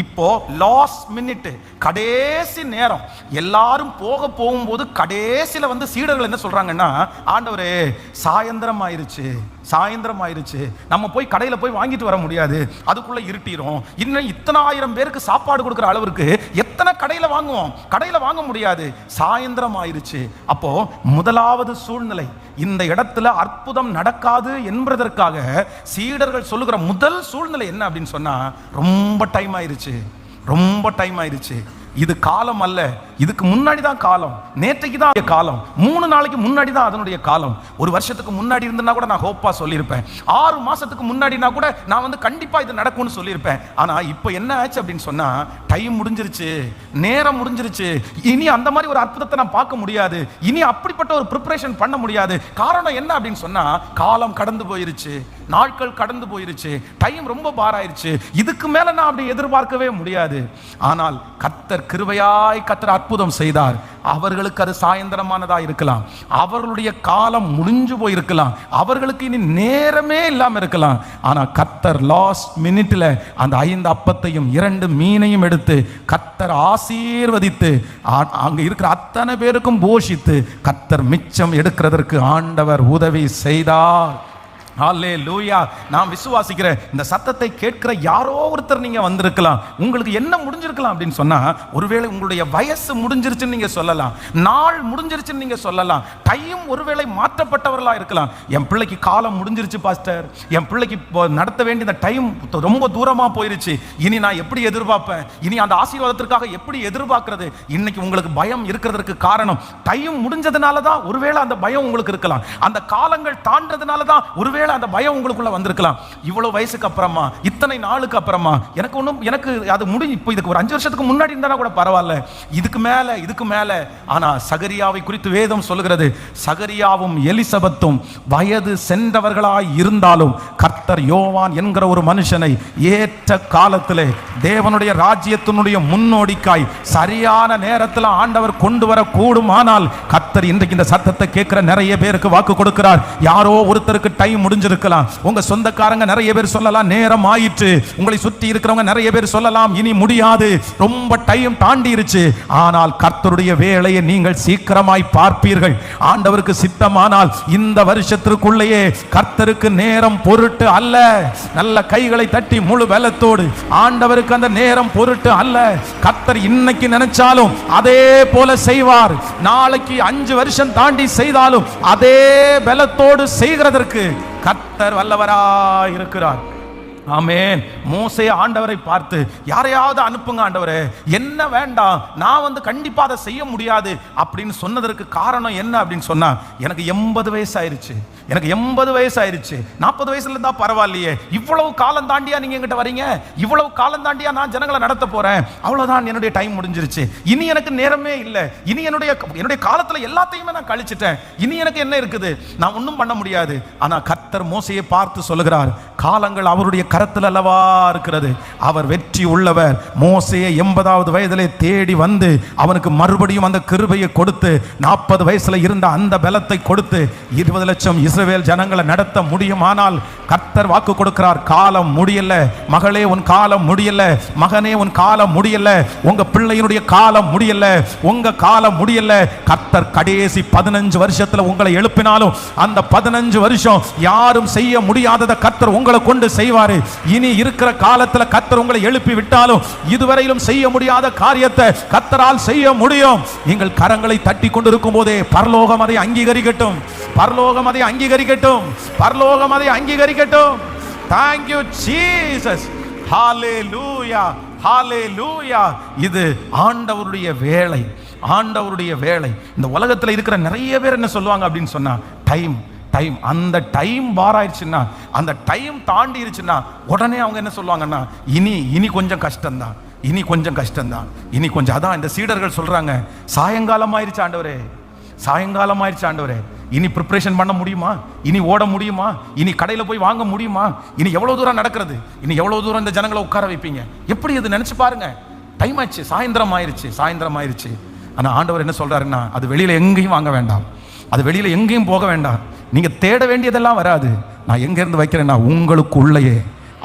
இப்போ லாஸ்ட் மினிட், கடைசி நேரம், எல்லாரும் போகும்போது கடைசியில வந்து சீடர்கள் என்ன சொல்றாங்கன்னா, ஆண்டவரே சாயந்திரம் ஆயிருச்சு, சாயந்திரம் ஆயிருச்சு, நம்ம போய் கடையில போய் வாங்கிட்டு வர முடியாது, அதுக்குள்ள இருட்டிரும், இன்னும் இத்தனை ஆயிரம் பேருக்கு சாப்பாடு கொடுக்கிற அளவுக்கு எத்தனை கடையில வாங்குவோம், கடையில வாங்க முடியாது, சாயந்திரம் ஆயிருச்சு. அப்போ முதலாவது சூழ்நிலை, இந்த இடத்துல அற்புதம் நடக்காது என்பதற்காக சீடர்கள் சொல்லுகிற முதல் சூழ்நிலை என்ன அப்படின்னு சொன்னா, ரொம்ப டைம் ஆயிருச்சு, ரொம்ப டைம் ஆயிருச்சு. இது காலம் அல்ல, இதுக்கு முன்னாடி தான் காலம், நேற்றைக்கு தான் காலம், 3 நாளைக்கு முன்னாடி தான் அதனுடைய காலம். ஒரு வருஷத்துக்கு முன்னாடி இருந்தனா கூட நான் ஹோப்பா சொல்லியிருப்பேன், 6 மாசத்துக்கு முன்னாடினா கூட நான் வந்து கண்டிப்பா இது நடக்கும்னு சொல்லியிருப்பேன். ஆனா இப்போ என்ன ஆச்சு அப்படின்னு சொன்னா, டைம் முடிஞ்சிருச்சு, நேரம் முடிஞ்சிருச்சு, இனி அந்த மாதிரி ஒரு அற்புதத்தை நான் பார்க்க முடியாது, இனி அப்படிப்பட்ட ஒரு ப்ரிப்பரேஷன் பண்ண முடியாது. காரணம் என்ன அப்படின்னு சொன்னா, காலம் கடந்து போயிருச்சு, நாட்கள் கடந்து போயிருச்சு, டைம் ரொம்ப பாராயிருச்சு, இதுக்கு மேல நான் அப்படி எதிர்பார்க்கவே முடியாது. ஆனால் கர்த்தர் கிருபையாய் கர்த்தர் அற்புதம் செய்தார். அவர்களுக்கு அது சாயந்தரமானதா இருக்கலாம், அவர்களுடைய காலம் முடிஞ்சு போயிருக்கலாம், அவர்களுக்கு இனி நேரமே இல்லாம இருக்கலாம். ஆனா கர்த்தர் லாஸ்ட் மினிட்ல அந்த 5 அப்பத்தையும் 2 மீனையும் எடுத்து கர்த்தர் ஆசீர்வதித்து அங்க இருக்கிற அத்தனை பேருக்கும் போஷித்து கர்த்தர் மிச்சம் எடுக்கிறதற்கு ஆண்டவர் உதவி செய்தார். ஹல்லேலூயா. நான் விசுவாசிக்கிறேன், இந்த சத்தத்தை கேட்கிற யாரோ ஒருத்தர் நீங்க வந்திருக்கலாம், உங்களுக்கு என்ன முடிஞ்சிருக்கலாம் அப்படின்னு சொன்னா, ஒருவேளை உங்களுடைய வயசு முடிஞ்சிருச்சுன்னு நீங்க சொல்லலாம், நாள் முடிஞ்சிருச்சுன்னு நீங்க சொல்லலாம், டைம் ஒருவேளை மாற்றப்பட்டவர்களா இருக்கலாம். என் பிள்ளைக்கு காலம் முடிஞ்சிருச்சு பாஸ்டர், என் பிள்ளைக்கு நடத்த வேண்டிய டைம் ரொம்ப தூரமா போயிருச்சு, இனி நான் எப்படி எதிர்பார்ப்பேன், இனி அந்த ஆசீர்வாதத்திற்காக எப்படி எதிர்பார்க்கிறது? இன்னைக்கு உங்களுக்கு பயம் இருக்கிறதுக்கு காரணம் டைம் முடிஞ்சதுனால தான். ஒருவேளை அந்த பயம் உங்களுக்கு இருக்கலாம், அந்த காலங்கள் தாண்டதுனால தான் ஒருவேளை அந்த பயம் உங்களுக்குள்ள வந்திருக்கலாம். இவ்வளவு வயசுக்கு அப்புறமா, இத்தனை நாளுக்கு அப்புறமா, எனக்கு அது முடிஞ்சு, இப்போ இதுக்கு ஒரு 5 வருஷத்துக்கு முன்னாடி இருந்தா கூட பரவாயில்ல, இதுக்கு மேல. ஆனா சகரியாவை குறித்து வேதம் சொல்லுகிறது, சகரியாவும் எலிசபெத்தும் வயது சென்றவர்களாய் இருந்தாலும் கர்த்தர் யோவான் என்கிற ஒரு மனுஷனை ஏற்ற காலத்திலே தேவனுடைய ராஜ்யத்தினுடைய முன்னோடிக்காய் சரியான நேரத்தில் ஆண்டவர் கொண்டு வர கூடுமானால், கர்த்தர் இன்றைக்கு இந்த சத்தத்தை கேட்கிற நிறைய பேருக்கு வாக்கு கொடுக்கிறார். யாரோ ஒருத்தருக்கு டைம் முடிஞ்சிருக்கலாம், உங்க சொந்தக்காரங்க நிறைய பேர் சொல்லலாம் நேரம் ஆயிற்று, உங்களை சுற்றி இருக்கிறவங்க நிறைய பேர் சொல்லலாம் இனி முடியாது, ரொம்ப டைம் தாண்டிருச்சு. ஆனால் கர்த்தருடைய வேலையை நீங்கள் சீக்கிரமாய் பார்ப்பீர்கள். ஆண்டவருக்கு சித்தமானால் இந்த வருஷத்திற்குள்ளேயே கர்த்தருக்கு நேரம் பொருட்டு அல்ல, நல்ல கைகளை தட்டி முழு பலத்தோடு, ஆண்டவருக்கு அந்த நேரம் பொருட்டு அல்ல, கர்த்தர் இன்னைக்கு நினைச்சாலும் அதே போல செய்வார். நாளைக்கு 5 வருஷம் தாண்டி செய்தாலும் அதே பலத்தோடு செய்கிறதற்கு கர்த்தர் வல்லவராய் இருக்கிறார். ஆமென். மோசே ஆண்டவரை பார்த்து, யாரையாவது அனுப்புங்க ஆண்டவரே, என்ன வேண்டாம், நான் வந்து கண்டிப்பா அதை செய்ய முடியாது அப்படின்னு சொன்னதற்கு காரணம் என்ன அப்படின்னு சொன்னா, எனக்கு 80 வயசு ஆயிருச்சு, எனக்கு 80 வயசு ஆயிருச்சு, 40 வயசுல இருந்தா பரவாயில்லையே, இவ்வளவு காலம் தாண்டியா நீங்க என்கிட்ட வரீங்க, இவ்வளவு காலம் தாண்டியா நான் ஜனங்களை நடத்த போறேன், அவ்வளவுதான், என்னுடைய டைம் முடிஞ்சிருச்சு, இனி எனக்கு நேரமே இல்லை, இனி என்னுடைய காலத்துல எல்லாத்தையுமே நான் கழிச்சிட்டேன், இனி எனக்கு என்ன இருக்குது, நான் ஒன்றும் பண்ண முடியாது. ஆனா கர்த்தர் மோசையை பார்த்து சொல்லுகிறார், காலங்கள் அவருடைய கரத்தில் அல்லவா இருக்கிறது, அவர் வெற்றி உள்ளவர். மோசேயை 80வது வயதிலே தேடி வந்து அவனுக்கு மறுபடியும் அந்த கிருபையை கொடுத்து 40 வயசுல இருந்த அந்த பலத்தை கொடுத்து 20 லட்சம் இஸ்ரவேல் ஜனங்களை நடத்த முடியுமானால், கர்த்தர் வாக்கு கொடுக்கிறார், காலம் முடியல மகளே, உன் காலம் முடியல, மகனே உன் காலம் முடியல, உங்க பிள்ளையினுடைய காலம் முடியல, உங்க காலம் முடியல. கர்த்தர் கடைசி 15 வருஷத்துல உங்களை எழுப்பினாலும் அந்த 15 வருஷம் யாரும் செய்ய முடியாததை கர்த்தர் உங்களை கொண்டு செய்வாரு. இனி இருக்கிற காலத்துல கர்த்தர் உங்களை எழுப்பி விட்டாலும் இதுவரையிலும் செய்ய முடியாத காரியத்தை கர்த்தரால் செய்ய முடியும். நீங்கள் கரங்களை தட்டி கொண்டிருக்கும் போதே பரலோகம் அதை அங்கீகரிக்கட்டும், பரலோகம் அதை அங்கீகரிக்கட்டும், பரலோகம் அதை அங்கீகரிக்கட்டும். Thank you Jesus. Hallelujah. Hallelujah. இது ஆண்டவருடைய வேலை, ஆண்டவருடைய வேலை. இந்த உலகத்தில் இருக்கிற நிறைய பேர் என்ன சொல்லுவாங்க அப்படின்னு சொன்னா, டைம் டைம். அந்த டைம் பார் ஆயிடுச்சுன்னா, அந்த டைம் தாண்டிடுச்சுன்னா உடனே அவங்க என்ன சொல்லுவாங்கன்னா, இனி கொஞ்சம் கஷ்டம்தான், இனி கொஞ்சம் கஷ்டம்தான், இனி கொஞ்சம். அதான் இந்த சீடர்கள் சொல்றாங்க, சாயங்காலம் ஆயிடுச்சு ஆண்டவரே, சாயங்காலம் ஆயிடுச்சு ஆண்டவரே, இனி ப்ரிப்பரேஷன் பண்ண முடியுமா, இனி ஓட முடியுமா, இனி கடையில் போய் வாங்க முடியுமா, இனி எவ்வளவு தூரம் நடக்கிறது, இனி எவ்வளவு தூரம் இந்த ஜனங்களை உட்கார வைப்பீங்க, எப்படி இது நினைச்சு பாருங்க. டைம் ஆயிடுச்சு, சாயந்தரம் ஆயிடுச்சு, சாயந்தரம் ஆயிடுச்சு. ஆனா ஆண்டவர் என்ன சொல்றாருன்னா, அது வெளியில எங்கேயும் வாங்க வேண்டாம், அது வெளியில எங்கேயும் போக வேண்டாம், நீங்க தேட வேண்டியதெல்லாம் வராது. நான் எங்க இருந்து வைக்கிறேன்னா உங்களுக்கு உள்ளேயே.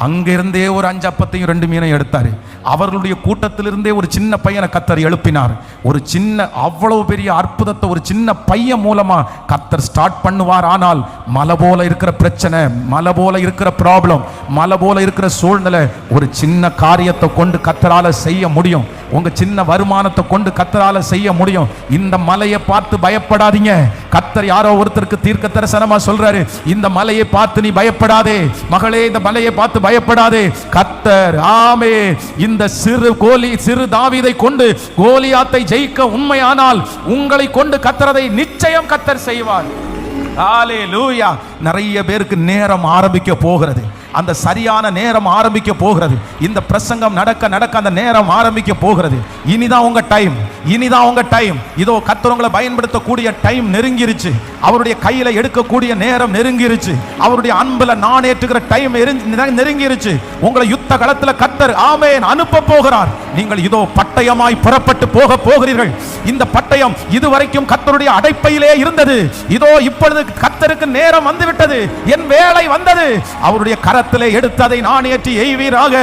அங்கிருந்தே ஒரு 5 அப்பத்தையும் 2 மீனையும் எடுத்தாரு. அவர்களுடைய கூட்டத்திலிருந்தே ஒரு சின்ன பையனை கர்த்தர் எழுப்பினார். ஒரு சின்ன, அவ்வளவு பெரிய அற்புதத்தை ஒரு சின்ன பையன் மூலமா கர்த்தர் ஸ்டார்ட் பண்ணுவார். ஆனால் மலை போல இருக்கிற பிரச்சனை, மலை போல இருக்கிற ப்ராப்ளம், மலை போல இருக்கிற சூழ்நிலை, ஒரு சின்ன காரியத்தை கொண்டு கர்த்தரால செய்ய முடியும். உங்க சின்ன வருமானத்தை கொண்டு கர்த்தரால செய்ய முடியும். இந்த மலையை பார்த்து பயப்படாதீங்க. கர்த்தர் யாரோ ஒருத்தருக்கு தீர்க்க தரிசனமா சொல்றாரு, இந்த மலையை பார்த்து நீ பயப்படாதே மகளே, இந்த மலையை பார்த்து பயப்படாதே. கர்த்தர் ஆமே இந்த சிறு தாவீதை கொண்டு கோலியாத்தை ஜெயிக்க உண்மையானால் உங்களை கொண்டு கர்த்தரதை நிச்சயம் கர்த்தர் செய்வார். ஹல்லேலூயா. நிறைய பேருக்கு நேரம் ஆரம்பிக்க போகிறது, அந்த சரியான நேரம் ஆரம்பிக்க போகிறது. இந்த பிரசங்கம் நடக்க நடக்க அந்த நேரம் ஆரம்பிக்க போகிறது. இனிதான் உங்க டைம், இனிதான் உங்க டைம். இதோ கர்த்தர் உங்களை பயன்படுத்தக்கூடிய டைம் நெருங்கிருச்சு. அவருடைய கையில எடுக்கக்கூடிய நேரம் நெருங்கிருச்சு. அவருடைய அன்புல நான் ஏற்றுகிற டைம் நெருங்கிருச்சு. உங்களை யுத்த களத்துல கர்த்தர் ஆமென் அனுப்ப போகிறார். நீங்கள் இதோ பட்டயமாய் புறப்பட்டு போக போகிறீர்கள். இந்த பட்டயம் இதுவரைக்கும் கர்த்தருடைய அடைப்பையிலே இருந்தது. இதோ இப்பொழுது கர்த்தருக்கு நேரம் வந்துவிட்டது, என் வேலை வந்தது. அவருடைய கரத்திலே எடுத்து அதை நான் ஏற்றி எய்வீராக.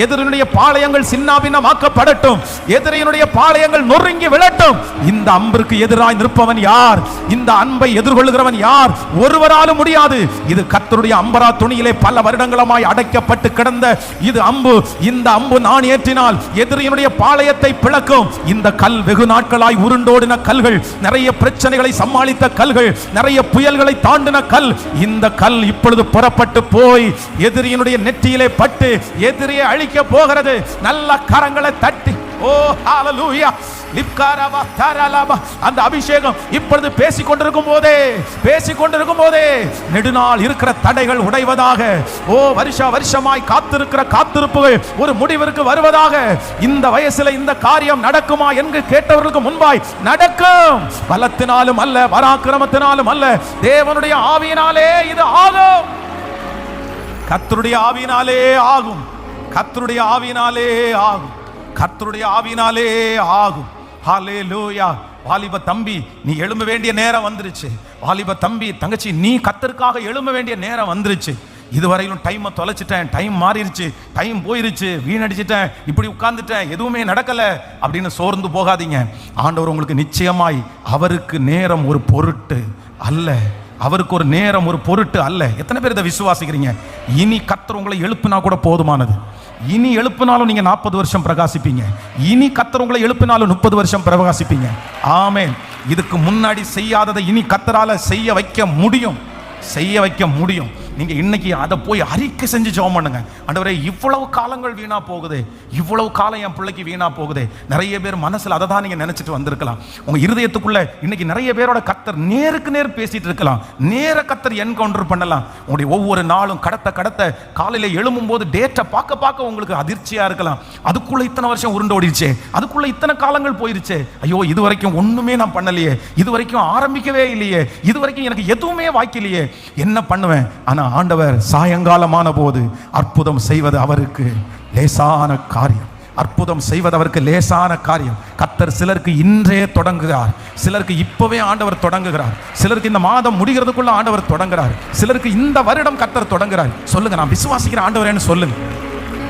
எதிரினுடைய பாளையங்கள் சின்னாபின்னமாக்கப்படட்டும், எதிரினுடைய பாளையங்கள் நொறுங்கி விழட்டும். இந்த அம்பிற்கு எதிராய் நிற்பவன் யார்? இந்த அன்பை எதிர்கொள்கிறவன் யார்? ஒருவராலும் முடியாது. இது கர்த்தருடைய அம்பரா துணியிலே பல வருடங்களமாய் அடைக்கப்பட்டு கிடந்த இது அம்பு. இந்த அம்பு நான் ஏற்றினால் எதிரினுடைய பாளையத்தை பிளக்கும். இந்த கல் வெகு நாட்களாய் உருண்டோடின கல்கள், நிறைய பிரச்சனைகளை சமாளித்த கல்கள், நிறைய புயல்களை தாண்டின கல். இந்த கல் இப்பொழுது புறப்பட்டு போய் எதிரியினுடைய நெற்றியிலே பட்டு எதிரியை அழிக்க போகிறது. நல்ல கரங்களை தட்டி ஓ ஹalleluya லிப்காரபா தரலபா. அந்த அபிஷேகம் இப்பொழுது பேசிக்கொண்டிருக்கும் போதே நெடுநாள் இருக்கிற தடைகள் உடைவதாக. ஓ வருஷமாய் காத்திருக்கிற காத்திருப்புகள் ஒரு முடிவிற்கு வருவதாக. இந்த வயசுல இந்த காரியம் நடக்குமா என்று கேட்டவர்களுக்கு முன்பாய் நடக்கும். பலத்தினாலும் அல்ல, பராக்கிரமத்தினாலும் அல்ல, தேவனுடைய ஆவியினாலே இது ஆகும். கர்த்தருடைய ஆவியினாலே ஆகும், கர்த்தருடைய ஆவியினாலே ஆகும், கர்த்தருடைய ஆவியினாலே ஆகும். ஹல்லேலூயா. வாலிப தம்பி, நீ எழும்ப வேண்டிய நேரம் வந்துருச்சு. வாலிப தம்பி தங்கச்சி, நீ கர்த்தருக்காக எழும்ப வேண்டிய நேரம் வந்துருச்சு. இதுவரையிலும் டைமை தொலைச்சிட்டேன், டைம் மாறிடுச்சு, டைம் போயிருச்சு, வீணடிச்சிட்டேன், இப்படி உட்கார்ந்துட்டேன், எதுவுமே நடக்கல அப்படின்னு சோர்ந்து போகாதீங்க. ஆண்டவர் உங்களுக்கு நிச்சயமாய், அவருக்கு நேரம் ஒரு பொருட்டு அல்ல, அவருக்கு ஒரு நேரம் ஒரு பொருட்டு அல்ல. எத்தனை பேர் இதை விசுவாசிக்கிறீங்க? இனி கர்த்தர் உங்களை எழுப்பினா கூட போதுமானது. இனி எழுப்பினாலும் நீங்க 40 வருஷம் பிரகாசிப்பீங்க. இனி கர்த்தர் உங்களை எழுப்பினாலும் 30 வருஷம் பிரகாசிப்பீங்க. ஆமென். இதுக்கு முன்னாடி செய்யாததை இனி கர்த்தரால செய்ய வைக்க முடியும், செய்ய வைக்க முடியும். நீங்க இன்னைக்கு அதை போய் அறிக்கை செஞ்சு ஜெபம் பண்ணுங்க. ஆண்டவரே, இவ்வளவு காலங்கள் வீணா போகுது, இவ்வளவு காலம் என் பிள்ளைக்கு வீணா போகுது. நிறைய பேர் மனசுல அதை தான் நீங்க நினைச்சிட்டு வந்திருக்கலாம். உங்க இருதயத்துக்குள்ள இன்னைக்கு நிறைய பேரோட கர்த்தர் நேருக்கு நேர் பேசிட்டு இருக்கலாம். நேர கர்த்தர் என்கவுண்டர் பண்ணலாம். உங்களுடைய ஒவ்வொரு நாளும் கடத்த காலையில எழும்பும் போது டேட்டை பார்க்க உங்களுக்கு அதிர்ச்சியா இருக்கலாம். அதுக்குள்ள இத்தனை வருஷம் உருண்டு ஓடிடுச்சே, அதுக்குள்ள இத்தனை காலங்கள் போயிருச்சே, ஐயோ இது வரைக்கும் ஒண்ணுமே நான் பண்ணலையே, இது வரைக்கும் ஆரம்பிக்கவே இல்லையே, இது வரைக்கும் எனக்கு எதுவுமே வாய்க்கலையே, என்ன பண்ணுவேன்? ஆனா ஆண்டவர் சாயங்காலமான போது அற்புதம் செய்வது அவருக்கு லேசான காரியம். அற்புதம் செய்வது அவருக்கு லேசான காரியம். கர்த்தர் சிலருக்கு இன்றே தொடங்குகிறார், சிலருக்கு இப்பவே ஆண்டவர் தொடங்குகிறார், சிலருக்கு இந்த மாதம் முடிகிறதுக்குள்ள ஆண்டவர் தொடங்குகிறார், சிலருக்கு இந்த வருடம் கர்த்தர் தொடங்குகிறார். சொல்லுங்க, நான் விசுவாசிக்கிற ஆண்டவரேன்னு சொல்லுங்க,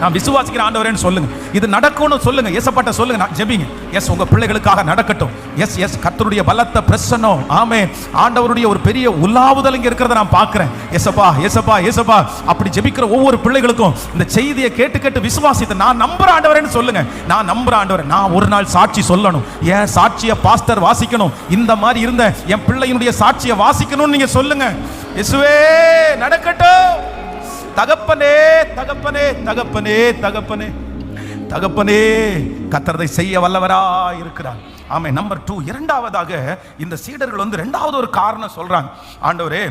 நான் விசுவாசிக்கிற ஆண்டவரேன்னு சொல்லுங்க. இது நடக்கும்னு சொல்லுங்க. ஏசப்பாட்ட சொல்லுங்க, நான் ஜெபிங்க. எஸ், உங்க பிள்ளைகளுக்காக நடக்கட்டும். எஸ் எஸ், கர்த்தருடைய பலத்த பிரசன்னம், ஆமென், ஆண்டவருடைய ஒரு பெரிய உலாவுதல் இங்க இருக்கிறத நான் பார்க்கிறேன். எசப்பா எசப்பா எசப்பா, அப்படி ஜெபிக்கிற ஒவ்வொரு பிள்ளைகளுக்கும் இந்த செய்தியை கேட்டு விசுவாசித்து நான் நம்புற ஆண்டவரேன்னு சொல்லுங்க. நான் நம்புற ஆண்டவரே, நான் ஒரு நாள் சாட்சி சொல்லணும், என் சாட்சியை பாஸ்டர் வாசிக்கணும், இந்த மாதிரி இருந்த என் பிள்ளையினுடைய சாட்சியை வாசிக்கணும்னு நீங்க சொல்லுங்க. இயேசுவே நடக்கட்டும். தகப்பனே தகப்பனே தகப்பனே தகப்பனே தகப்பனே, கர்த்தரை செய்ய வல்லவராய் இருக்கிறார். ஆமே. நம்பர் 2, இரண்டாவதாக இந்த சீடர்கள் இரண்டாவது ஒரு காரணம் சொல்றாங்க. ஆண்டவரே,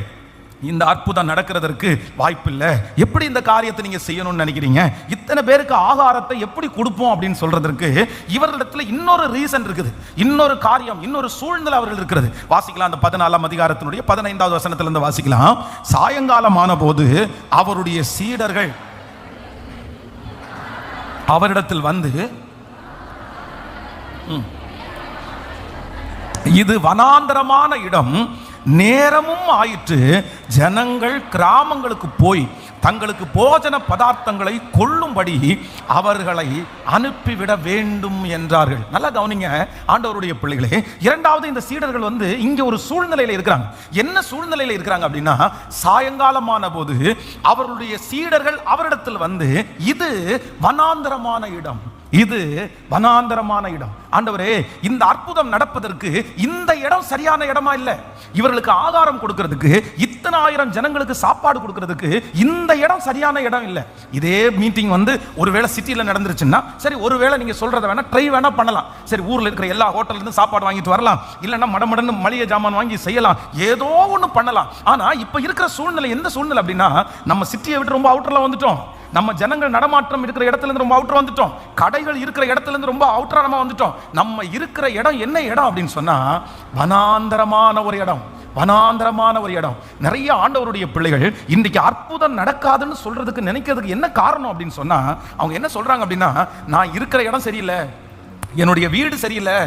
இந்த அற்புதம் நடக்கிறதற்கு வாய்ப்பில்லை. எப்படி இந்த காரியத்தை நீங்க செய்யணும்னு நினைக்கிறீங்க? இத்தனை பேருக்கு ஆகாரத்தை எப்படி கொடுப்போம் அப்படின்னு சொல்றதற்கு இவர்களிடத்துல இன்னொரு ரீசன் இருக்குது, இன்னொரு காரியம், இன்னொரு சூழ்நிலை அவர்கள் இருக்கிறது. வாசிக்கலாம், அந்த 14ஆம் அதிகாரத்தினுடைய 15வது வசனத்திலிருந்து வாசிக்கலாம். சாயங்காலமான போது அவருடைய சீடர்கள் அவரிடத்தில் வந்து, இது வனாந்தரமான இடம், நேரமும் ஆயிற்று, ஜனங்கள் கிராமங்களுக்கு போய் தங்களுக்கு போஜன பதார்த்தங்களை கொள்ளும்படி அவர்களை அனுப்பிவிட வேண்டும் என்றார்கள். நல்லா கவனிங்க ஆண்டவருடைய பிள்ளைகளே. இரண்டாவது, இந்த சீடர்கள் வந்து இங்க ஒரு சூழ்நிலையில இருக்கிறாங்க. என்ன சூழ்நிலையில இருக்கிறாங்க அப்படின்னா, சாயங்காலமான போது அவர்களுடைய சீடர்கள் அவரிடத்தில் வந்து, இது வனாந்தரமான இடம், இது வனாந்தரமான இடம். ஆண்டவரே, இந்த அற்புதம் நடப்பதற்கு இந்த இடம் சரியான இடமா இல்ல, இவர்களுக்கு ஆகாரம் கொடுக்கிறதுக்கு, இத்தனை ஆயிரம் ஜனங்களுக்கு சாப்பாடு கொடுக்கிறதுக்கு இந்த இடம் சரியான இடம் இல்ல. இதே மீட்டிங் வந்து ஒருவேளை சிட்டில நடந்துருச்சுன்னா சரி, ஒருவேளை நீங்க சொல்றத வேணா ட்ரை வேணா பண்ணலாம். சரி, ஊர்ல இருக்கிற எல்லா ஹோட்டல்ல இருந்து சாப்பாடு வாங்கிட்டு வரலாம், இல்லைன்னா மடமடன்னு மளிகை ஜாமான் வாங்கி செய்யலாம், ஏதோ ஒண்ணு பண்ணலாம். ஆனா இப்ப இருக்கிற சூழ்நிலை எந்த சூழ்நிலை அப்படின்னா, நம்ம சிட்டியை விட்டு ரொம்ப அவுட்டர்ல வந்துட்டோம், நம்ம ஜனங்கள் நடமாட்டம் இருக்கிற இடத்துல இருந்து ரொம்ப அவுட்டர் வந்துட்டோம், கடைகள் இருக்கிற இடத்துல இருந்து ரொம்ப அவுட்டரா நம்ம வந்துட்டோம். நம்ம இருக்கிற இடம் என்ன இடம் அப்படின்னு சொன்னா, வனாந்தரமான ஒரு இடம், வனாந்தரமான ஒரு இடம். நிறைய ஆண்டவருடைய பிள்ளைகள் இன்றைக்கு அற்புதம் நடக்காதுன்னு சொல்றதுக்கு நினைக்கிறதுக்கு என்ன காரணம் அப்படின்னு சொன்னா, அவங்க என்ன சொல்றாங்க அப்படின்னா, நான் இருக்கிற இடம் சரியில்லை, என்னுடைய வீடு சரியில்லை,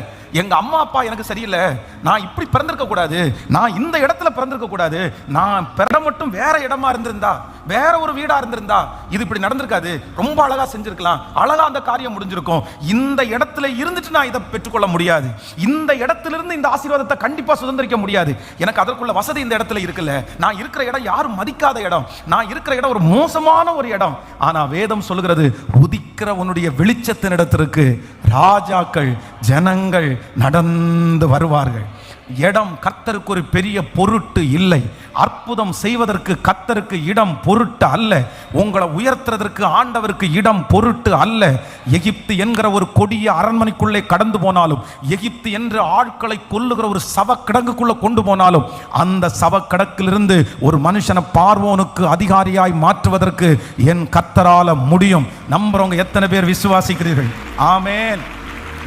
எங்க அம்மா அப்பா எனக்கு சரியில்லை, நான் இப்படி பிறந்திருக்க கூடாது, நான் இந்த இடத்துல பிறந்திருக்க கூடாது, நான் பிற மட்டும் வேற இடமா இருந்திருந்தா, வேற ஒரு வீடா இருந்திருந்தா இது இப்படி நடந்திருக்காது, ரொம்ப அழகா செஞ்சிருக்கலாம், அழகா அந்த காரியம் முடிஞ்சிருக்கும், இந்த இடத்துல இருந்துட்டு நான் இதை பெற்றுக்கொள்ள முடியாது, இந்த இடத்திலிருந்து இந்த ஆசீர்வாதத்தை கண்டிப்பா சுதந்திரிக்க முடியாது, எனக்கு அதற்குள்ள வசதி இந்த இடத்துல இருக்குல்ல, நான் இருக்கிற இடம் யாரும் மதிக்காத இடம், நான் இருக்கிற இடம் ஒரு மோசமான ஒரு இடம். ஆனா வேதம் சொல்கிறது, உதிக்கிற உன்னுடைய வெளிச்சத்தின் இடத்திற்கு ராஜாக்கள் ஜனங்கள் நடந்து வருவார்கள். இடம் கர்த்தருக்கு ஒரு பெரிய பொருட்டு இல்லை. அற்புதம் செய்வதற்கு கர்த்தருக்கு இடம் பொருட்டு அல்ல. உங்களை உயர்த்துறதற்கு ஆண்டவருக்கு இடம் பொருட்டு அல்ல. எகிப்து என்கிற ஒரு கொடிய அரண்மனைக்குள்ளே கடந்து போனாலும், எகிப்து என்று ஆட்களை கொல்லுகிற ஒரு சவக்கிடங்குக்குள்ள கொண்டு போனாலும், அந்த சவக்கிடக்கிலிருந்து ஒரு மனுஷனை பார்வோனுக்கு அதிகாரியாய் மாற்றுவதற்கு என் கர்த்தரால முடியும். நம்புறவங்க எத்தனை பேர் விசுவாசிக்கிறீர்கள்? ஆமென்.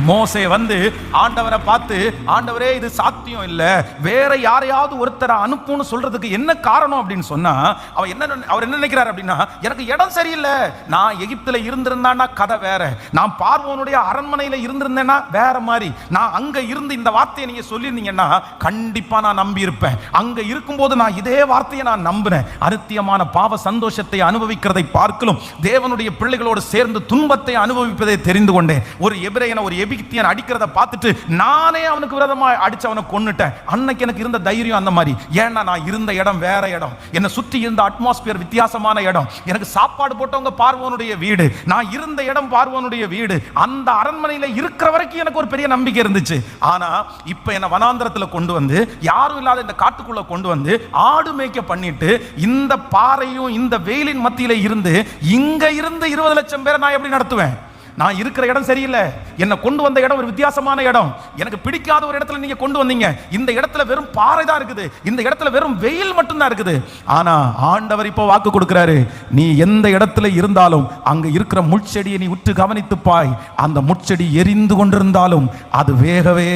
மோசே வந்து ஆண்டவரை பார்த்து, ஆண்டவரே இது சாத்தியம் இல்ல, வேற யாரையாவது ஒருத்தரை அனுப்புன்னு சொல்றதுக்கு என்ன காரணம் அப்படின்னு சொன்னா, அவர் என்ன நினைக்கிறார் அப்படின்னா, எனக்கு இடம் சரியில்லை, நான் எகிப்துல இருந்திருந்தான்னா கதை வேற, நான் பார்வோனுடைய அரண்மனையில இருந்திருந்தேன்னா வேற மாதிரி, நான் அங்க இருந்து இந்த வார்த்தையை நீங்க சொல்லியிருந்தீங்கன்னா கண்டிப்பா நான் நம்பி இருப்பேன், அங்க இருக்கும்போது நான் இதே வார்த்தையை நான் நம்புறேன். அநித்தியமான பாவ சந்தோஷத்தை அனுபவிக்கிறதை பார்க்கலும் தேவனுடைய பிள்ளைகளோடு சேர்ந்து துன்பத்தை அனுபவிப்பதை தெரிந்து கொண்டேன். ஒரு எபிரேயனை ஒரு எகிப்தியன் அடிக்கிறத பார்த்துட்டு நானே அவனுக்கு விரோதமா அடிச்சு அவனை கொன்னுட்டேன். அன்னைக்கு எனக்கு இருந்த தைரியம் அந்த மாதிரி. ஏன்னா நான் இருந்த இடம் வேற இடம், என்னை சுற்றி இருந்த அட்மாஸ்பியர் வித்தியாசமான இடம், எனக்கு சாப்பாடு போட்டவங்க பார்வோனுடைய வீடு, நான் இருந்த இடம் பார்வோனுடைய வீடு, அந்த அரண்மனையில இருக்கிற வரைக்கும் எனக்கு ஒரு பெரிய நம்பிக்கை இருந்துச்சு. ஆனா இப்ப என்ன வனாந்தரத்துல கொண்டு வந்து, யாரும் இல்லாத இந்த காட்டுக்குள்ள கொண்டு வந்து ஆடு மேய்க்க பண்ணிட்டு, இந்த பாறையும் இந்த வெயிலின் மத்தியில இருந்து இங்க இருந்து 20 லட்சம் பேரை நான் எப்படி நடத்துவேன்? நான் இருக்கிற இடம் சரியில்லை, என்னை கொண்டு வந்த இடம் ஒரு வித்தியாசமான இடம், எனக்கு பிடிக்காத ஒரு இடத்துல நீங்க கொண்டு வந்தீங்க, இந்த இடத்துல வெறும் பாறை தான் இருக்குது, இந்த இடத்துல வெறும் வெயில் மட்டும்தான் இருக்குது. ஆனா ஆண்டவர் இப்போ வாக்கு கொடுக்கிறாரு, நீ எந்த இடத்துல இருந்தாலும் அங்க இருக்கிற முட்செடியை நீ உற்று கவனித்து பாய், அந்த முட்செடி எரிந்து கொண்டிருந்தாலும் அது வேகவே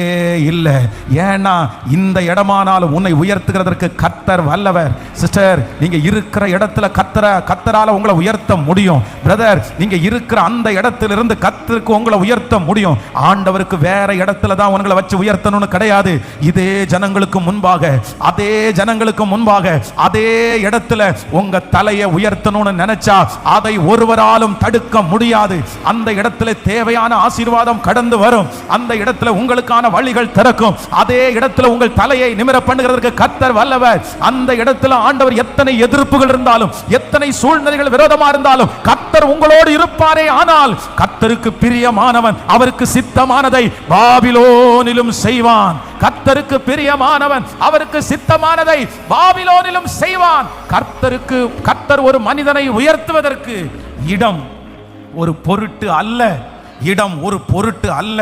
இல்லை. ஏன்னா இந்த இடமானாலும் உன்னை உயர்த்துகிறதற்கு கர்த்தர் வல்லவர். சிஸ்டர், நீங்க இருக்கிற இடத்துல கர்த்தரால உங்களை உயர்த்த முடியும். பிரதர், நீங்க இருக்கிற அந்த இடத்திலிருந்து கர்த்தருக்கு உங்களை உயர்த்த முடியும். ஆண்டவருக்கு வேற இடத்துல தான் உங்களை வச்சு உயர்த்தணும்னு கிடையாது. இதே ஜனங்களுக்கு முன்பாக, அதே ஜனங்களுக்கு முன்பாக அதே இடத்துல உங்க தலையை உயர்த்தணும்னு நினைச்சா அதை ஒருவராலும் தடுக்க முடியாது. அந்த இடத்துல தேவையான ஆசீர்வாதம் கடந்து வரும், அந்த இடத்துல உங்களுக்கான வழிகள் திறக்கும், அதே இடத்துல உங்கள் தலையை நிமிர பண்ணுகிறதற்கு கர்த்தர் வல்லவர். அந்த இடத்துல ஆண்டவர் எத்தனை எதிர்ப்புகள் இருந்தாலும், எத்தனை சூழ்நிலைகள் விரோதமா இருந்தாலும் கர்த்தர் உங்களோடு இருப்பாரே. ஆனால் கர்த்தருக்கு பிரியமானவன் அவருக்கு சித்தமானதை பாபிலோனிலும் செய்வான். கர்த்தருக்கு பிரியமானவன் அவருக்கு சித்தமானதை பாபிலோனிலும் செய்வான். கர்த்தர் ஒரு மனிதனை உயர்த்துவதற்கு இடம் ஒரு பொருட்டு அல்ல, இடம் ஒரு பொருட்டு அல்ல.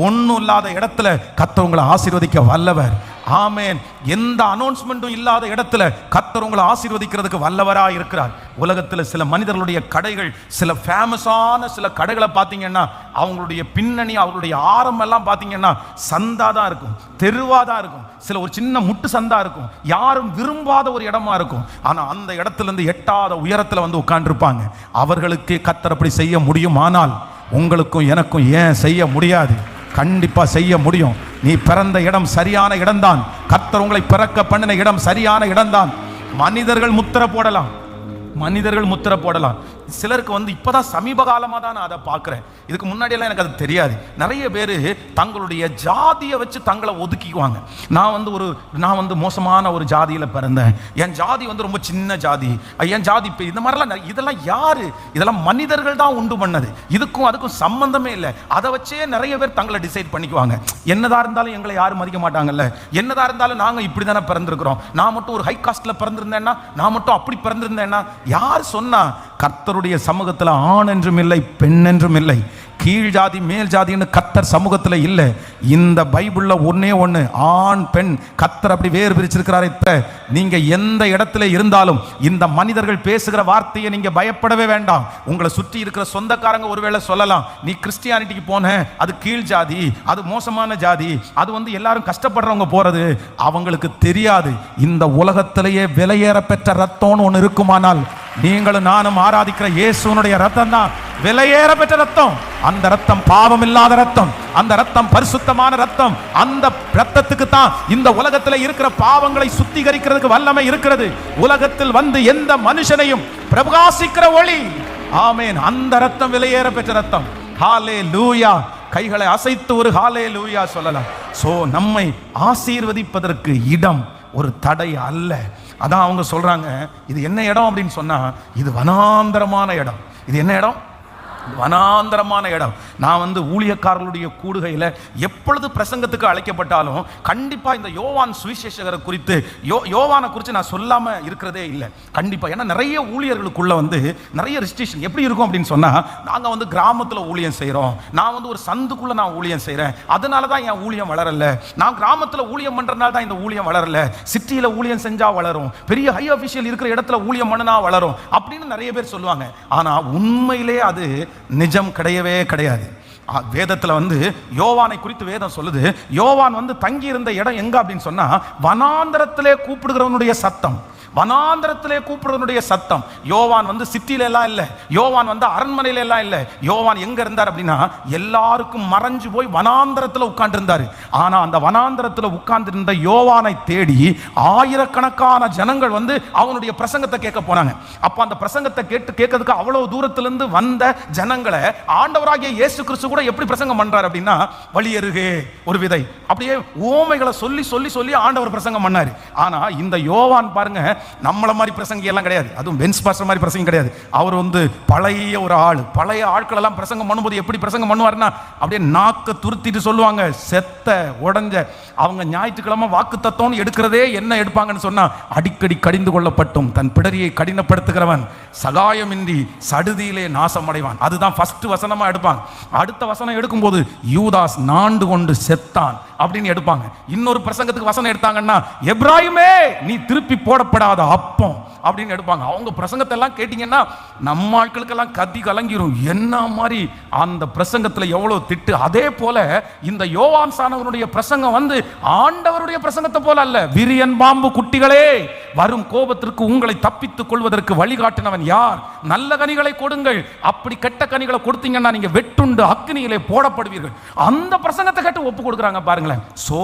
ஒன்னும் இல்லாத இடத்துல கர்த்தர் உங்களை ஆசீர்வதிக்க வல்லவர். ஆமென். எந்த அனௌன்ஸ்மெண்ட்டும் இல்லாத இடத்துல கர்த்தர் உங்களை ஆசீர்வதிக்கிறதுக்கு வல்லவராக இருக்கிறார். உலகத்தில் சில மனிதர்களுடைய கடைகள், சில ஃபேமஸான சில கடைகளை பார்த்தீங்கன்னா அவங்களுடைய பின்னணி, அவங்களுடைய ஆரம்பம் எல்லாம் பார்த்தீங்கன்னா சந்தா தான் இருக்கும், தெருவா தான் இருக்கும், சில ஒரு சின்ன முட்டு சந்தா இருக்கும், யாரும் விரும்பாத ஒரு இடமா இருக்கும். ஆனால் அந்த இடத்துல இருந்து எட்டாத உயரத்தில் வந்து உட்கார்ந்துருப்பாங்க. அவர்களுக்கு கர்த்தர் அப்படி செய்ய முடியுமானால் உங்களுக்கும் எனக்கும் ஏன் செய்ய முடியாது? கண்டிப்பா செய்ய முடியும். நீ பிறந்த இடம் சரியான இடம்தான். கர்த்தர் உங்களை பிறக்க பண்ணின இடம் சரியான இடம்தான். மனிதர்கள் முத்திரை போடலாம், மனிதர்கள் முத்திரை போடலாம். சிலருக்கு வந்து இப்போதான் சமீப காலமாக தான் நான் அதை பார்க்குறேன். இதுக்கு முன்னாடியெல்லாம் எனக்கு அது தெரியாது. நிறைய பேர் தங்களுடைய ஜாதியை வச்சு தங்களை ஒதுக்கிக்குவாங்க. நான் வந்து மோசமான ஒரு ஜாதியில் பிறந்தேன், என் ஜாதி வந்து ரொம்ப சின்ன ஜாதி, என் ஜாதி இப்போ இந்த மாதிரிலாம். இதெல்லாம் யாரு? இதெல்லாம் மனிதர்கள் தான் உண்டு பண்ணது. இதுக்கும் அதுக்கும் சம்பந்தமே இல்லை. அதை வச்சே நிறைய பேர் தங்களை டிசைட் பண்ணிக்குவாங்க. என்னதான் இருந்தாலும் எங்களை யாரும் மதிக்க மாட்டாங்கல்ல, என்னதான் இருந்தாலும் நாங்கள் இப்படி தானே பிறந்திருக்கிறோம், நான் மட்டும் ஒரு ஹை காஸ்ட்ல பிறந்திருந்தேன்னா, நான் மட்டும் அப்படி பிறந்திருந்தேன்னா. யார் சொன்னா? கர்த்தருடைய சமூகத்தில் ஆண் என்றும் இல்லை, பெண் என்றும் இல்லை, கீழ் ஜாதி மேல் ஜாதின்னு கர்த்தர் சமூகத்தில் இல்லை. இந்த பைபிள்ல ஒன்னே ஒன்று, ஆண் பெண். கர்த்தர் அப்படி வேறு பிரிச்சிருக்கிறாரே. நீங்க எந்த இடத்துல இருந்தாலும் இந்த மனிதர்கள் பேசுகிற வார்த்தையை நீங்க பயப்படவே வேண்டாம். உங்களை சுற்றி இருக்கிற சொந்தக்காரங்க ஒருவேளை சொல்லலாம், நீ கிறிஸ்டியானிட்டிக்கு போன, அது கீழ் ஜாதி, அது மோசமான ஜாதி, அது வந்து எல்லாரும் கஷ்டப்படுறவங்க போறது. அவங்களுக்கு தெரியாது இந்த உலகத்திலேயே விலையேற பெற்ற ரத்தம்னு ஒன்று இருக்குமானால் நீங்களும் நானும் ஆராதிக்கிற இயேசுனுடைய ரத்தம் தான் விலையேற பெற்ற ரத்தம். அந்த ரத்தம் பாவம் இல்லாத ரத்தம், அந்த ரத்தம் பரிசுத்தமான ரத்தம். அந்த ரத்தத்துக்கு தான் இந்த உலகத்தில் இருக்கிற பாவங்களை சுத்திகரிக்கிறதுக்கு வல்லமை இருக்கிறது. உலகத்தில் வந்து எந்த மனுஷனையும் பிரகாசிக்கிற ஒளி. ஆமென். அந்த ரத்தம் விலையேற பெற்ற ரத்தம். ஹல்லேலூயா. கைகளை அசைத்து ஒரு ஹல்லேலூயா சொல்லலாம். சோ நம்மை ஆசீர்வதிப்பதற்கு இடம் ஒரு தடை அல்ல. அதான் அவங்க சொல்றாங்க, இது என்ன இடம் அப்படின்னு சொன்னா, இது வனாந்தரமான இடம். இது என்ன இடம்? வனாந்தரமான இடம். நான் வந்து ஊழியக்காரர்களுடைய கூடுகையில் எப்பொழுது பிரசங்கத்துக்கு அழைக்கப்பட்டாலும் கண்டிப்பா இந்த யோவான் சுவிசேஷகரை குறித்து, யோவானை குறித்து நான் சொல்லாம இருக்கிறதே இல்லை. கண்டிப்பா. ஏன்னா நிறைய ஊழியர்களுக்குள்ள வந்து நிறைய ரெஸ்ட்ரிக்ஷன் எப்படி இருக்கும் அப்படின்னு சொன்னா, நாங்க வந்து கிராமத்துல ஊழியம் செய்யறோம், நான் வந்து ஒரு சந்துக்குள்ள நான் ஊழியம் செய்யறேன், அதனாலதான் என் ஊழியம் வளரல, நான் கிராமத்துல ஊழியம் பண்றதுனால தான் இந்த ஊழியம் வளரல, சிட்டியில ஊழியம் செஞ்சா வளரும், பெரிய ஹை அபிஷியல் இருக்கிற இடத்துல ஊழியம் பண்ணனா வளரும் அப்படின்னு நிறைய பேர் சொல்லுவாங்க. ஆனா உண்மையிலே அது நிஜம் கிடையவே கிடையாது. வேதத்துல வந்து யோவானை குறித்து வேதம் சொல்லுது, யோவான் வந்து தங்கி இருந்த இடம் எங்க அப்படின்னு சொன்னா, வனாந்தரத்திலே கூப்பிடுகிறவனுடைய சத்தம். வனாந்தரத்திலே கூப்பிடுறவனுடைய சத்தம். யோவான் வந்து சிட்டில எல்லாம் இல்லை, யோவான் வந்து அரண்மனையில எல்லாம் இல்லை. யோவான் எங்க இருந்தார் அப்படின்னா, எல்லாருக்கும் மறைஞ்சு போய் வனாந்தரத்தில் உட்கார்ந்து இருந்தாரு. ஆனா அந்த வனாந்தரத்தில் உட்கார்ந்து இருந்த யோவானை தேடி ஆயிரக்கணக்கான ஜனங்கள் வந்து அவனுடைய பிரசங்கத்தை கேட்க போனாங்க. அப்ப அந்த பிரசங்கத்தை கேட்கறதுக்கு அவ்வளவு தூரத்திலிருந்து வந்த ஜனங்களை ஆண்டவராகிய இயேசு கிறிஸ்து கூட எப்படி பிரசங்கம் பண்றாரு அப்படின்னா, வழியருகே ஒரு விதை, அப்படியே ஓமைகளை சொல்லி சொல்லி சொல்லி ஆண்டவர் பிரசங்கம் பண்ணாரு. ஆனா இந்த யோவான் பாருங்க, நம்மள மாதிரி பிரசங்கி எல்லாம் கிடையாது, அதுவும் பென்ஸ் பாஸ்டர் மாதிரி பிரசங்கம் கிடையாது. அவர் வந்து பழைய ஒரு ஆள். பழைய ஆட்கள் எல்லாம் பிரசங்கம் பண்ணும்போது எப்படி பிரசங்கம் பண்ணுவாருன்னா, அப்படியே நாக்க துருத்திட்டு சொல்லுவாங்க, செத்த உடஞ்ச. அவங்க ஞாயிற்றுக்கிழமை வாக்கு தத்துவம் எடுக்கிறதே என்ன எடுப்பாங்கன்னு சொன்னா, அடிக்கடி கடிந்து கொள்ளப்பட்டும் தன் பிடரியை கடினப்படுத்துகிறவன் சகாயமின்றி சடுதியிலே நாசம் அடைவான். அதுதான் ஃபர்ஸ்ட் வசனமா எடுப்பாங்க. அடுத்த வசனம் எடுக்கும்போது யூதாஸ் நாண்டு கொண்டு செத்தான் அப்படின்னு எடுப்பாங்க. இன்னொரு பிரசங்கத்துக்கு வசனம் எடுத்தாங்கன்னா, எப்ராயிமே நீ திருப்பி போடப்படாத அப்பம் அப்படின்னு எடுப்பாங்க. அவங்க பிரசங்கத்தை எல்லாம் கேட்டீங்கன்னா நம்ம ஆட்களுக்கெல்லாம் கத்தி கலங்கிரும். என்ன மாதிரி அந்த பிரசங்கத்தில் எவ்வளவு திட்டு. அதே போல இந்த யோவான் சானவனுடைய பிரசங்கம் வந்து ஆண்டவருடைய பிரசங்கத்தை போல அல்ல. விரியன் பாம்பு குட்டிகளே, வரும் கோபத்திற்கு உங்களை தப்பித்துக் கொள்வதற்கு வழிகாட்டினவன் யார்? நல்ல கனிகளை கொடுங்கள், அப்படி கெட்ட கனிகளை கொடுத்தீங்கன்னா நீங்க வெட்டுண்டு அக்னியிலே போடப்படுவீர்கள். அந்த பிரசங்கத்தை கேட்டு ஒப்பு கொடுக்குறாங்க பாருங்களேன். சோ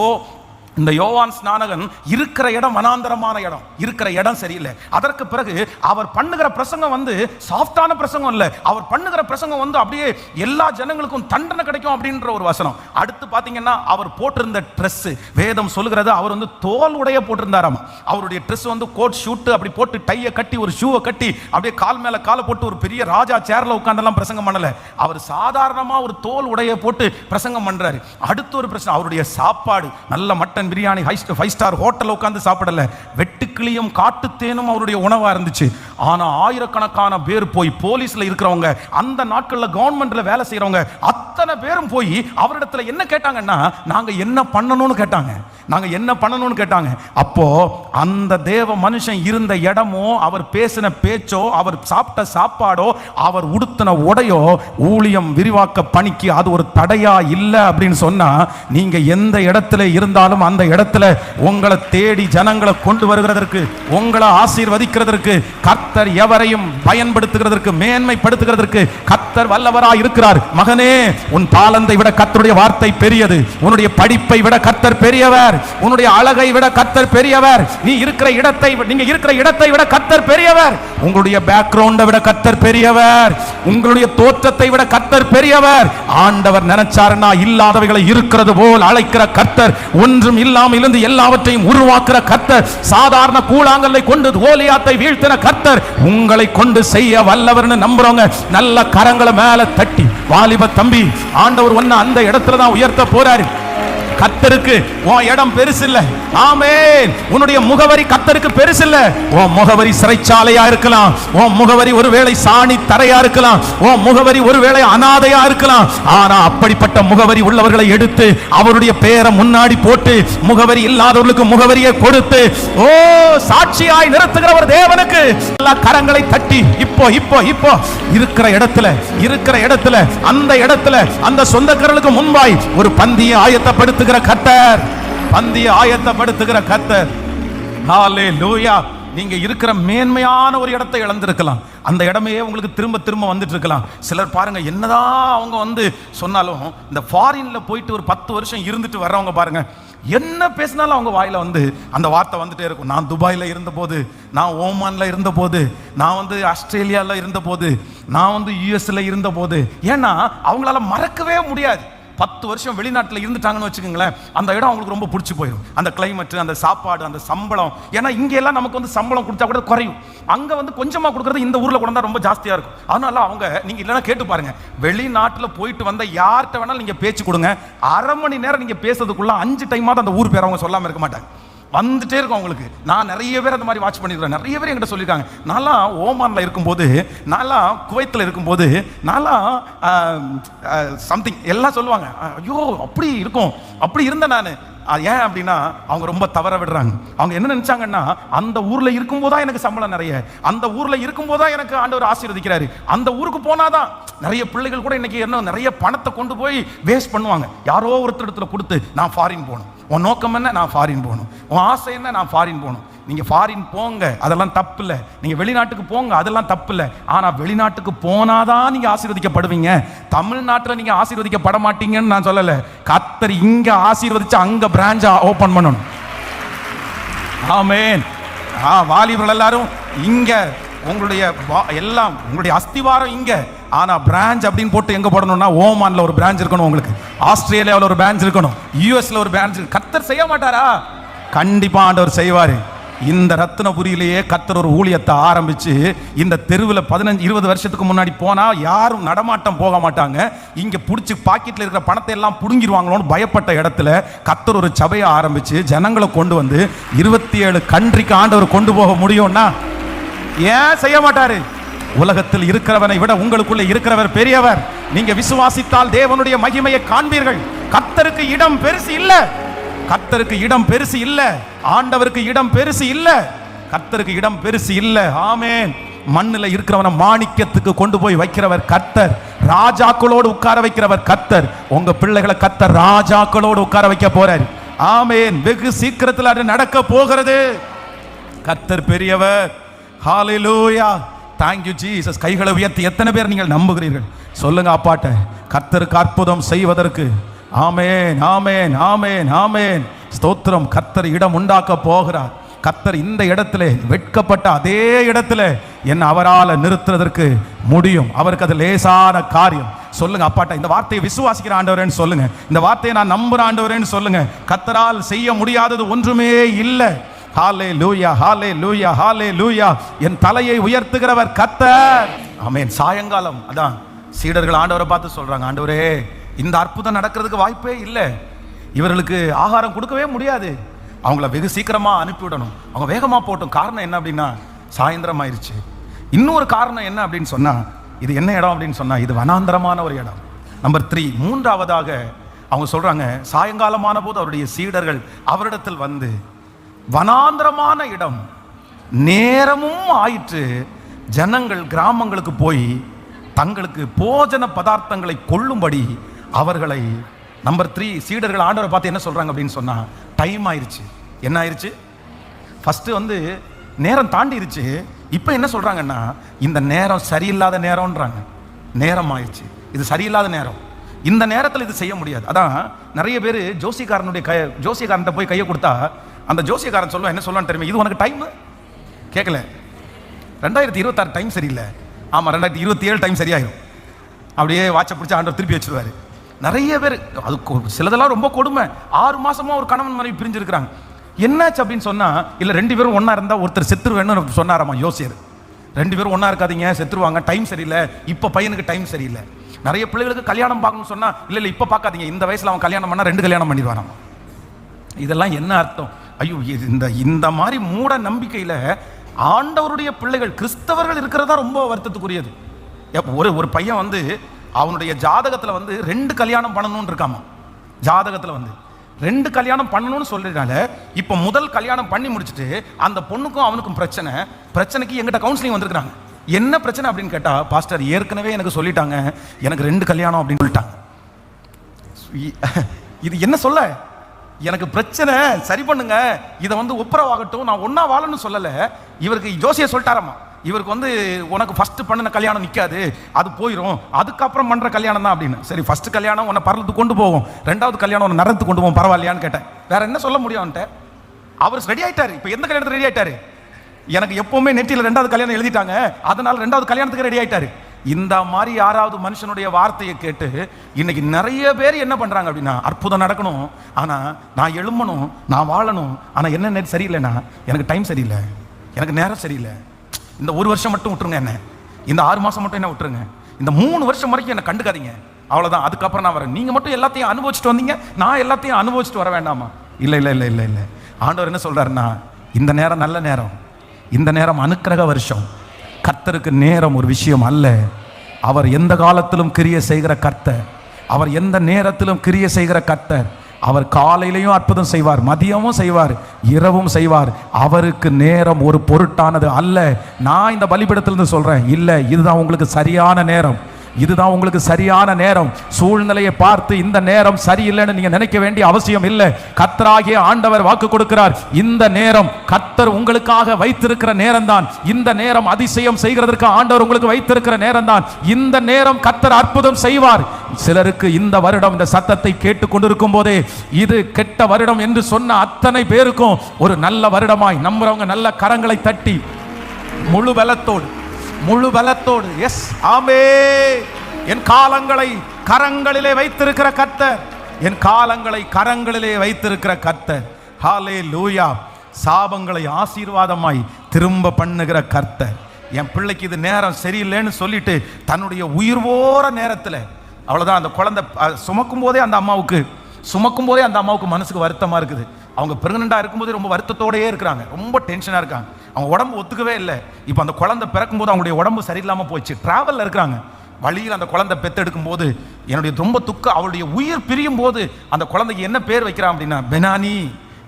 இந்த யோவான் ஸ்நானகன் இருக்கிற இடம் வனாந்தரமான இடம், இருக்கிற இடம் சரியில்லை. அதற்கு பிறகு அவர் பண்ணுகிற பிரசங்கம் வந்து சாஃப்டான பிரசங்கம் இல்லை. அவர் பண்ணுகிற பிரசங்கம் வந்து அப்படியே எல்லா ஜனங்களுக்கும் தண்டனை கிடைக்கும் அப்படின்ற ஒரு வசனம். அடுத்து பார்த்தீங்கன்னா அவர் போட்டிருந்த ட்ரெஸ், வேதம் சொல்லுகிறது அவர் வந்து தோல் உடைய போட்டிருந்தாராம். அவருடைய ட்ரெஸ் வந்து கோட் ஷூட்டு அப்படி போட்டு டையை கட்டி ஒரு ஷூவை கட்டி அப்படியே கால் மேல காலை போட்டு ஒரு பெரிய ராஜா சேர்ல உட்கார்ந்தெல்லாம் பிரசங்கம் பண்ணல. அவர் சாதாரணமா ஒரு தோல் உடைய போட்டு பிரசங்கம் பண்றாரு. அடுத்து ஒரு பிரச்சனை, அவருடைய சாப்பாடு நல்ல மட்டன் பிரியாணி 5 ஸ்டார் ஹோட்டல் உட்கார்ந்து சாப்பிடல, வெட்டு வெட்டுக்கிளியும் காட்டுத்தேனும் அவருடைய உணவா இருந்துச்சு. ஆனா ஆயிரக்கணக்கான பேர் போய் போலீஸ்ல இருக்கிறவங்க, அந்த நாட்கள்ல கவர்மெண்ட்ல வேலை செய்யறவங்க அத்தனை பேரும் போய் அவரிடத்துல என்ன கேட்டாங்கன்னா, நாங்க என்ன பண்ணணும்னு கேட்டாங்க. நாங்க என்ன பண்ணணும்னு கேட்டாங்க. அப்போ அந்த தேவ மனுஷன் இருந்த இடமோ, அவர் பேசின பேச்சோ, அவர் சாப்பிட்ட சாப்பாடோ, அவர் உடுத்தின உடையோ ஊழியம் விரிவாக்க பணிக்கு அது ஒரு தடையா இல்லை அப்படின்னு சொன்னா, நீங்க எந்த இடத்துல இருந்தாலும் அந்த இடத்துல உங்களை தேடி ஜனங்களை கொண்டு வருகிறதற்கு, உங்களை ஆசீர்வதிக்கிறதற்கு, கர்த்தர் எவரையும் பயன்படுத்துகிறதற்கு, மேன்மைப்படுத்துகிறதற்கு கர்த்தர் வல்லவராய் இருக்கிறார். மகனே, உன் தாளந்தை விட கர்த்தருடைய வார்த்தை பெரியது. உன்னுடைய படிப்பை விட கர்த்தர் பெரியவர். உன்னுடைய அழகை விட கர்த்தர் பெரியவர். நீ இருக்கிற இடத்தை, நீங்க இருக்கிற இடத்தை விட கர்த்தர் பெரியவர். உங்களுடைய பேக்ரவுண்டை விட கர்த்தர் பெரியவர். உங்களுடைய தோற்றத்தை விட கர்த்தர் பெரியவர். ஆண்டவர் நினைச்சாருன்னா இல்லாதவைகளை இருக்கிறது போல் அழைக்கிற கர்த்தர், ஒன்றும் இல்லாமல் இருந்து எல்லாவற்றையும் உருவாக்குற கர்த்தர், சாதாரண கூழாங்கல்லை கொண்டு கோலியாத்தை வீழ்த்தின கர்த்தர் உங்களை கொண்டு செய்ய வல்லவர்னு நம்புறவங்க நல்ல கரங்களை மேல தட்டி, வாலிப தம்பி, ஆண்டவர் ஒன்னு அந்த இடத்துல தான் உயர்த்த போறாரு. கர்த்தருக்கு உன் இடம் பெருசு இல்ல. ஆமென். உன்னுடைய முகவரி கர்த்தருக்கு பெருசு இல்ல. உன் முகவரி சிறைச்சாலையா இருக்கலாம், உன் முகவரி ஒருவேளை சாணி தரையா இருக்கலாம், உன் முகவரி ஒருவேளை அனாதையா இருக்கலாம். ஆனா அப்படிப்பட்ட முகவரி உள்ளவர்களை எடுத்து அவருடைய பேரை முன்னாடி போட்டு முகவரி இல்லாதவர்களுக்கு முகவரியை கொடுத்து ஓ சாட்சியாய் நிறுத்துகிற ஒரு தேவனுக்கு எல்லா கரங்களை தட்டி இப்போ இப்போ இப்போ இருக்கிற இடத்துல அந்த இடத்துல அந்த சொந்தக்காரர்களுக்கு முன்பாய் ஒரு பந்தியை ஆயத்தப்படுத்துகிற கர்த்தர், பந்தியை ஆயத்தப்படுத்துகிற கர்த்தர். ஹalleluya. நீங்க இருக்கிற மேன்மையான ஒரு இடத்தை இழந்திருக்கலாம். அந்த இடமே உங்களுக்கு திரும்ப திரும்ப வந்துட்டு இருக்கலாம். சிலர் பாருங்க, என்னதான் அவங்க வந்து சொன்னாலும், இந்த ஃபாரின்ல போயிட்டு ஒரு 10 வருஷம் இருந்துட்டு வர்றவங்க பாருங்க, என்ன பேசினாலும் அவங்க வாயில வந்து அந்த வார்த்தை வந்துட்டே இருக்கும். நான் துபாயில இருந்த போது, நான் ஓமான்ல இருந்த போது, நான் வந்து ஆஸ்திரேலியால இருந்த போது, நான் வந்து யுஎஸ்ல இருந்த போது. ஏன்னா அவங்களால மறக்கவே முடியாது. 10 வருஷம் வெளிநாட்டில் இருந்துட்டாங்கன்னு வச்சுக்கோங்களேன், அந்த இடம் அவங்களுக்கு ரொம்ப பிடிச்சி போயிடும். அந்த கிளைமேட், அந்த சாப்பாடு, அந்த சம்பளம். ஏன்னா இங்கே எல்லாம் நமக்கு வந்து சம்பளம் கொடுத்தா கூட குறையும், அங்கே வந்து கொஞ்சமாக கொடுக்குறது இந்த ஊரில் கொண்டா ரொம்ப ஜாஸ்தியாக இருக்கும். அதனால அவங்க, நீங்கள் இல்லைன்னா கேட்டு பாருங்க, வெளிநாட்டில் போயிட்டு வந்த யார்கிட்ட வேணாலும் நீங்கள் பேச்சு கொடுங்க, அரை மணி நேரம் நீங்கள் பேசுறதுக்குள்ள 5 டைமாவது அந்த ஊர் பேர் அவங்க சொல்லாமல் இருக்க மாட்டாங்க, வந்துட்டே இருக்கும் அவங்களுக்கு. நான் நிறைய பேர் அந்த மாதிரி வாட்ச் பண்ணிருக்கேன். நிறைய பேர் என்கிட்ட சொல்லியிருக்காங்க, நான்லாம் ஓமான்ல இருக்கும்போது, நான்லாம் குவைத்தில் இருக்கும்போது, நான்லாம் சம்திங் எல்லாம் சொல்லுவாங்க. ஐயோ அப்படி இருக்கும், அப்படி இருந்தேன் நான். ஏன் அப்படின்னா அவங்க ரொம்ப தவற விடுறாங்க. அவங்க என்ன நினைச்சாங்கன்னா, அந்த ஊர்ல இருக்கும்போதுதான் எனக்கு சம்பளம் நிறைய, அந்த ஊர்ல இருக்கும்போதுதான் எனக்கு ஆண்டவர் ஆசீர்வதிக்கிறாரு, அந்த ஊருக்கு போனாதான். நிறைய பிள்ளைகள் கூட இன்னைக்கு என்ன நிறைய பணத்தை கொண்டு போய் வேஸ்ட் பண்ணுவாங்க. யாரோ ஒருத்தர் இடத்துல கொடுத்து, நான் ஃபாரின் போகணும், உன் நோக்கம் என்ன, நான் ஃபாரின் போகணும், உன் ஆசை என்ன, நான் ஃபாரின் போகணும். நீங்க ஃபாரின் போங்க, அதெல்லாம் தப்பு இல்லை. நீங்க வெளிநாட்டுக்கு போங்க, அதெல்லாம் தப்பு இல்லை. ஆனா வெளிநாட்டுக்கு போனாதான் நீங்க ஆசீர்வதிக்கப்படுவீங்க. தமிழ்நாட்டில் நீங்க ஆசீர்வதிக்கப்பட மாட்டீங்கன்னு நான் சொல்லல. கர்த்தர் இங்க ஆசீர்வதிச்சு அங்க பிரான்ச்சா ஓபன் பண்ணணும். ஆமென். வாலிபர்கள் எல்லாரும் இங்க, உங்களுடைய எல்லாம் உங்களுடைய அஸ்திவாரம் இங்க. ஆனா பிரான்ச் அப்படின்னு போட்டு எங்க போடணும்னா, ஓமான்ல ஒரு பிரான்ச் இருக்கணும், உங்களுக்கு ஆஸ்திரேலியாவில் ஒரு பிரான்ச் இருக்கணும், யூஎஸ்ல ஒரு பிரான்ச். கர்த்தர் செய்ய மாட்டாரா? கண்டிப்பா ஆண்டவர் செய்வாரு. இந்த ரத்தினபுரியிலேயே கர்த்தர் ஒரு ஊழியத்தை ஆரம்பிச்சு, இந்த தெருவில் 15-20 வருஷத்துக்கு முன்னாடி போனா யாரும் நடமாட்டம் போக மாட்டாங்க, இங்க புடிச்சு பாக்கெட்ல இருக்கிற பணத்தை எல்லாம் புடுங்கிடுவாங்களோன்னு பயப்பட்ட இடத்துல கர்த்தர் ஒரு சபையை ஆரம்பிச்சு ஜனங்களை கொண்டு வந்து 27 கண்ட்ரிக்கு ஆண்டவர் கொண்டு போக முடியும்னா ஏன் செய்ய மாட்டாரு? உலகத்தில் இருக்கிறவனை விட உங்களுக்குள்ள இருக்கிறவர் பெரியவர். நீங்க விசுவாசித்தால் தேவனுடைய மகிமையை காண்பீர்கள். கர்த்தருக்கு இடம் பெருசு இல்ல, கர்த்தருக்கு இடம் பெருசு இல்ல, ஆண்டவருக்கு இடம் பெருசு இல்ல, கர்த்தருக்கு இடம் பெருசு இல்ல. ஆமென். மண்ணுல இருக்கிறவனை மாணிக்கத்துக்கு கொண்டு போய் வைக்கிறவர் கர்த்தர், ராஜாக்களோடு உட்கார வைக்கிறவர் கர்த்தர். உங்க பிள்ளைகளை கர்த்தர் ராஜாக்களோடு உட்கார வைக்க போறார். ஆமென். வெகு சீக்கிரத்தில் அது நடக்க போகிறது. கர்த்தர் பெரியவர். ஹalleluya. Thank you Jesus. கைகளை உயர்த்தி எத்தனை பேர் நீங்கள் நம்புகிறீர்கள்? சொல்லுங்க அப்பாட்ட, கர்த்தருக்கு அற்புதம் செய்வதற்கு. ஆமென், ஆமென், ஆமென், ஆமென். ஸ்தோத்திரம். கர்த்தர் இடம் உண்டாக்க போகிறார். கர்த்தர் இந்த இடத்துல, வெட்கப்பட்ட அதே இடத்துல என்ன அவரால் நிறுத்துறதற்கு முடியும். அவருக்கு அது லேசான காரியம். சொல்லுங்க அப்பாட்ட, இந்த வார்த்தையை விசுவாசிக்கிற ஆண்டவரேன்னு சொல்லுங்க, இந்த வார்த்தையை நான் நம்புற ஆண்டவரேன்னு சொல்லுங்க. கர்த்தரால் செய்ய முடியாதது ஒன்றுமே இல்லை. ஹalleluya, ஹalleluya, ஹalleluya. என் தலையை உயர்த்துகிறவர் கர்த்தர். ஆமென். சாயங்காலம் அதான் சீடர்கள் ஆண்டவரை பார்த்து சொல்றாங்க, ஆண்டவரே இந்த அற்புதம் நடக்கிறதுக்கு வாய்ப்பே இல்லை, இவர்களுக்கு ஆகாரம் கொடுக்கவே முடியாது, அவங்கள வெகு சீக்கிரமா அனுப்பிவிடணும், அவங்க வேகமா போட்டும். காரணம் என்ன அப்படின்னா சாயந்தரம் ஆயிடுச்சு. இன்னொரு காரணம் என்ன அப்படின்னு சொன்னா, இது என்ன இடம் அப்படின்னு சொன்னா இது வனாந்தரமான ஒரு இடம். நம்பர் 3, மூன்றாவதாக அவங்க சொல்றாங்க, சாயங்காலமான போது அவருடைய சீடர்கள் அவரிடத்தில் வந்து, வனாந்தரமான இடம், நேரமும் ஆயிற்று, ஜனங்கள் கிராமங்களுக்கு போய் தங்களுக்கு போஜன பதார்த்தங்களை கொள்ளும்படி அவர்களை. நம்பர் 3, சீடர்கள் ஆண்டவரை பார்த்து என்ன சொல்றாங்க அப்படின்னு சொன்னா, டைம் ஆயிருச்சு. என்ன ஆயிருச்சு? ஃபர்ஸ்ட் வந்து நேரம் தாண்டிருச்சு. இப்போ என்ன சொல்றாங்கன்னா, இந்த நேரம் சரியில்லாத நேரம்ன்றாங்க. நேரம் ஆயிடுச்சு, இது சரியில்லாத நேரம், இந்த நேரத்தில் இது செய்ய முடியாது. அதான் நிறைய பேர் ஜோசியக்காரன்ட்ட போய் கையை கொடுத்தா அந்த ஜோசியக்காரன் சொல்லுவான், என்ன சொல்லுவான்னு தெரியுமா, இது உனக்கு டைம் கேட்கல, 2026 டைம் சரியில்லை, ஆமா 2027 டைம் சரியாயிடும். அப்படியே வாட்சை பிடிச்சி ஆண்டவர் திருப்பி வச்சிருவாரு. நிறைய பேர் அது சிலதெல்லாம் ரொம்ப கொடுமை. 6 மாசமா ஒரு கணவன் மனைவி பிரிஞ்சிருக்கிறாங்க. என்னாச்சு அப்படின்னு சொன்னா, இல்ல 2 பேரும் ஒன்னா இருந்தா ஒருத்தர் செத்துருவேன்னு சொன்னாராமா யோசியர். 2 பேரும் ஒன்னா இருக்காதீங்க, செத்துருவாங்க, டைம் சரியில்லை, இப்ப பையனுக்கு டைம் சரியில்லை. நிறைய பிள்ளைகளுக்கு கல்யாணம் பார்க்கணும்னு சொன்னா, இல்ல இப்ப பார்க்காதீங்க, இந்த வயசுல அவன் கல்யாணம் பண்ணா 2 கல்யாணம் பண்ணிடுவாராம். இதெல்லாம் என்ன அர்த்தம்? ஐயோ, இந்த மாதிரி மூட நம்பிக்கையில ஆண்டவருடைய பிள்ளைகள் கிறிஸ்தவர்கள் இருக்கிறதா ரொம்ப வருத்தத்துக்குரியது. ஒரு பையன் வந்து அவனுடைய ஜாதகத்துல வந்து 2 கல்யாணம் பண்ணணும்னு இருக்காமா. ஜாதகத்துல வந்து 2 கல்யாணம் பண்ணணும்னு சொல்றதுனால இப்ப முதல் கல்யாணம் பண்ணி முடிச்சுட்டு அந்த பொண்ணுக்கும் அவனுக்கும் பிரச்சனைக்கு எங்கிட்ட கவுன்சிலிங் வந்திருக்காங்க. என்ன பிரச்சனை அப்படின்னு கேட்டா, பாஸ்டர் ஏற்கனவே எனக்கு சொல்லிட்டாங்க, எனக்கு 2 கல்யாணம் அப்படின்னு சொல்லிட்டாங்க. இது என்ன சொல்ல, எனக்கு பிரச்சனை சரி பண்ணுங்க, இதை வந்து ஒப்புரவாகட்டும், நான் ஒன்னா வாழணும்னு சொல்லல. இவருக்கு ஜோசிய சொல்லிட்டாரம்மா, இவருக்கு வந்து உனக்கு ஃபர்ஸ்ட் பண்ணின கல்யாணம் நிற்காது, அது போயிடும், அதுக்கப்புறம் பண்ற கல்யாணம் தான் அப்படின்னு. சரி, ஃபர்ஸ்ட் கல்யாணம் உன்னை பரலத்துக்கு கொண்டு போவோம், 2வது கல்யாணம் உன்னை நரத்துக்கு கொண்டு போவோம், பரவாயில்லையான்னு கேட்டேன். வேற என்ன சொல்ல முடியும் அவன்கிட்ட? அவர் ரெடி ஆயிட்டாரு. இப்போ எந்த கல்யாணத்துக்கு ரெடி ஆயிட்டாரு? எனக்கு எப்பவுமே நெற்றியில் 2வது கல்யாணம் எழுதிட்டாங்க, அதனால 2வது கல்யாணத்துக்கு ரெடி ஆயிட்டாரு. இந்த மாதிரி யாராவது மனுஷனுடைய வார்த்தையை கேட்டு இன்னைக்கு நிறைய பேர் என்ன பண்றாங்க அப்படின்னா, அற்புதம் நடக்கணும், ஆனா நான் எழும்பணும், நான் வாழணும், ஆனா என்ன சரியில்லைன்னா, எனக்கு டைம் சரியில்லை, எனக்கு நேரம் சரியில்லை, இந்த 1 வருஷம் மட்டும் விட்டுருங்க, என்ன இந்த 6 மாசம் மட்டும் என்ன விட்டுருங்க, இந்த 3 வருஷம் வரைக்கும் என்ன கண்டுக்காதீங்க, அவ்வளவுதான், அதுக்கப்புறம் நான் வரேன். நீங்க மட்டும் எல்லாத்தையும் அனுபவிச்சுட்டு வந்தீங்க, நான் எல்லாத்தையும் அனுபவிச்சுட்டு வர வேண்டாமா? இல்ல இல்ல இல்ல இல்ல இல்ல. ஆண்டவர் என்ன சொல்றாருன்னா, இந்த நேரம் நல்ல நேரம், இந்த நேரம் அனுக்கிரக வருஷம். கர்த்தருக்கு நேரம் ஒரு விஷயம் அல்ல. அவர் எந்த காலத்திலும் கிரியை செய்கிற கர்த்தர், அவர் எந்த நேரத்திலும் கிரியை செய்கிற கர்த்தர். அவர் காலையிலையும் அற்புதம் செய்வார், மதியமும் செய்வார், இரவும் செய்வார். அவருக்கு நேரம் ஒரு பொருட்டானது அல்ல. நான் இந்த பலிபீடத்திலிருந்து சொல்றேன், இல்ல இதுதான் உங்களுக்கு சரியான நேரம், இதுதான் உங்களுக்கு சரியான நேரம். சூழ்நிலையை பார்த்து இந்த நேரம் சரியில்லைன்னு நீங்க நினைக்க வேண்டிய அவசியம் இல்லை. கர்த்தராகிய ஆண்டவர் வாக்கு கொடுக்கிறார், இந்த நேரம் கர்த்தர் உங்களுக்காக வைத்திருக்கிற நேரம் தான். இந்த நேரம் அதிசயம் செய்கிறதற்கு ஆண்டவர் உங்களுக்கு வைத்திருக்கிற நேரம் தான். இந்த நேரம் கர்த்தர் அற்புதம் செய்வார். சிலருக்கு இந்த வருடம் இந்த சத்தத்தை கேட்டுக் கொண்டிருக்கும் போதே இது கெட்ட வருடம் என்று சொன்ன அத்தனை பேருக்கும் ஒரு நல்ல வருடமாய் நம்புறவங்க நல்ல கரங்களை தட்டி முழு பலத்தோடு எஸ் ஆமே. என் காலங்களை கரங்களிலே வைத்திருக்கிற கர்த்தர், என் காலங்களை கரங்களிலே வைத்திருக்கிற கர்த்தர். ஹல்லேலூயா. சாபங்களை ஆசீர்வாதமாய் திரும்ப பண்ணுகிற கர்த்தர். என் பிள்ளைக்கு இது நேரம் சரியில்லைன்னு சொல்லிட்டு தன்னுடைய உயிர் போற நேரத்தில், அவ்வளவுதான், அந்த குழந்தை சுமக்கும் போதே அந்த அம்மாவுக்கு மனசுக்கு வருத்தமா இருக்குது. அவங்க பிரெக்னண்டா இருக்கும்போது ரொம்ப வருத்தத்தோடயே இருக்கிறாங்க, ரொம்ப டென்ஷனா இருக்காங்க, அவங்க உடம்பு ஒத்துக்கவே இல்லை. இப்போ அந்த குழந்தை பிறக்கும் போது அவங்களுடைய உடம்பு சரியில்லாம போயிடுச்சு, டிராவல்ல இருக்கிறாங்க. வழியில் அந்த குழந்தை பெத்தெடுக்கும் போது என்னுடைய ரொம்ப துக்கம், அவளுடைய உயிர் பிரியும் போது அந்த குழந்தைக்கு என்ன பேர் வைக்கிறான் அப்படின்னா, பெனானி,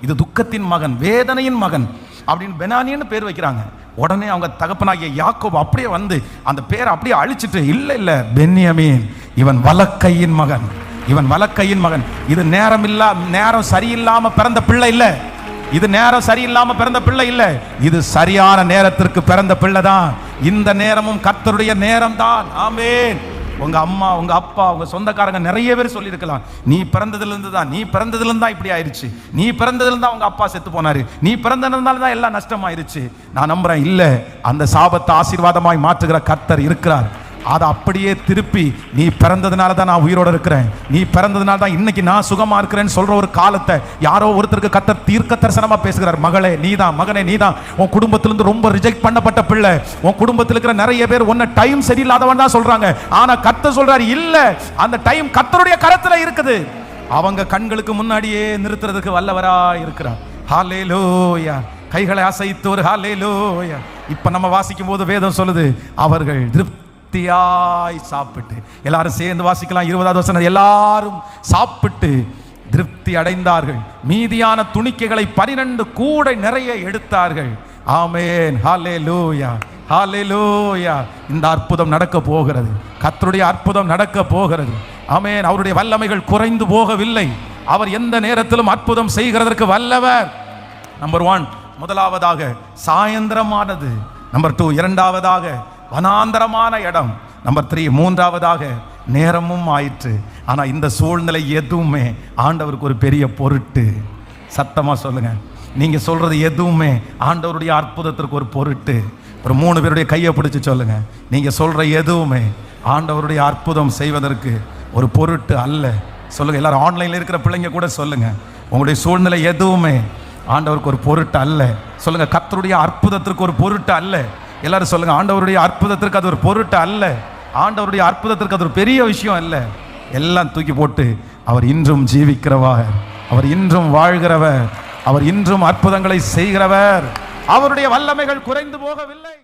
இது துக்கத்தின் மகன், வேதனையின் மகன் அப்படின்னு பெனானின்னு பேர் வைக்கிறாங்க. உடனே அவங்க தகப்பனாகிய யாக்கோபு அப்படியே வந்து அந்த பேரை அப்படியே அழிச்சிட்டு, இல்ல பென்யமீன், இவன் வலக்கையின் மகன், இவன் வலக்கையின் மகன். இது நேரம் சரியில்லாம பிறந்த பிள்ளை இல்ல, இது நேரம் சரியில்லாம பிறந்த பிள்ளை இல்ல, இது சரியான நேரத்திற்கு பிறந்த பிள்ளை தான். இந்த நேரமும் கர்த்தருடைய நேரம் தான். ஆமென். உங்க அம்மா, உங்க அப்பா, உங்க சொந்தக்காரங்க நிறைய பேர் சொல்லியிருக்கலாம், நீ பிறந்ததிலிருந்து தான் இப்படி ஆயிடுச்சு, நீ பிறந்ததிலிருந்து தான் உங்க அப்பா செத்து போனாரு, நீ பிறந்ததுனால தான் எல்லாம் நஷ்டமாயிருச்சு. நான் நம்புறேன், இல்ல, அந்த சாபத்தை ஆசீர்வாதமாய் மாற்றுகிற கர்த்தர் இருக்கிறார். அதை அப்படியே திருப்பி, நீ பிறந்ததுனால தான் நான் உயிரோட இருக்கிறேன், நீ பிறந்ததுனால தான் இன்னைக்கு நான் சுகமா இருக்கிறேன்னு சொல்ற ஒரு காலத்தை யாரோ ஒருத்தருக்கு கர்த்தர் தீர்க்க தரிசனமா பேசுகிறார். மகளே நீதான், மகனே நீதான், உன் குடும்பத்திலிருந்து ரொம்ப ரிஜெக்ட் பண்ணப்பட்ட பிள்ளை, உன் குடும்பத்தில் இருக்கிற நிறைய பேர் உன்னை டைம் சரியில்லாதவன் தான் சொல்றாங்க. ஆனா கர்த்தர் சொல்றாரு, இல்ல, அந்த டைம் கர்த்தருடைய கரத்துல இருக்குது. அவங்க கண்களுக்கு முன்னாடியே நிறுத்துறதுக்கு வல்லவரா இருக்கிறார். ஹல்லேலூயா. கைகளை அசைத்து ஒரு ஹல்லேலூயா. இப்ப நம்ம வாசிக்கும் போது வேதம் சொல்லுது, அவர்கள் திருப்தியாய் சாப்பிட்டு. எல்லாரும் சேர்ந்து வாசிக்கலாம். 20வது வசனம், எல்லாரும் சாப்பிட்டு திருப்தி அடைந்தார்கள், மீதியான துணிக்கைகளை 12 கூடை நிறைய எடுத்தார்கள். ஆமென். ஹல்லேலூயா, ஹல்லேலூயா. இந்த அற்புதம் நடக்க போகிறது. கர்த்தருடைய அற்புதம் நடக்க போகிறது. ஆமென். அவருடைய வல்லமைகள் குறைந்து போகவில்லை. அவர் எந்த நேரத்திலும் அற்புதம் செய்கிறதற்கு வல்லவர். நம்பர் 1 முதலாவதாக சாயந்திரமானது. நம்பர் 2 இரண்டாவதாக வனாந்தரமான இடம். நம்பர் 3 மூன்றாவதாக நேரமும் ஆயிற்று. ஆனா இந்த சூழ்நிலை எதுவுமே ஆண்டவருக்கு ஒரு பெரிய பொருட்டு. சத்தமா சொல்லுங்க, நீங்க சொல்றது எதுவுமே ஆண்டவருடைய அற்புதத்திற்கு ஒரு பொருட்டு. ஒரு 3 பேருடைய கையை பிடிச்சு சொல்லுங்க, நீங்க சொல்ற எதுவுமே ஆண்டவருடைய அற்புதம் செய்வதற்கு ஒரு பொருட்டு அல்ல. சொல்லுங்க. எல்லாரும் ஆன்லைன்ல இருக்கிற பிள்ளைங்க கூட சொல்லுங்க, உங்களுடைய சூழ்நிலை எதுவுமே ஆண்டவருக்கு ஒரு பொருட்டு அல்ல. சொல்லுங்க, கர்த்தருடைய அற்புதத்திற்கு ஒரு பொருட்டு அல்ல. எல்லாரும் சொல்லுங்க, ஆண்டவருடைய அற்புதத்திற்கு அது ஒரு பொருட்டு அல்ல. ஆண்டவருடைய அற்புதத்திற்கு அது ஒரு பெரிய விஷயம் அல்ல. எல்லாம் தூக்கி போட்டு, அவர் இன்றும் ஜீவிக்கிறவர், அவர் இன்றும் வாழ்கிறவர், அவர் இன்றும் அற்புதங்களை செய்கிறவர். அவருடைய வல்லமைகள் குறைந்து போகவில்லை.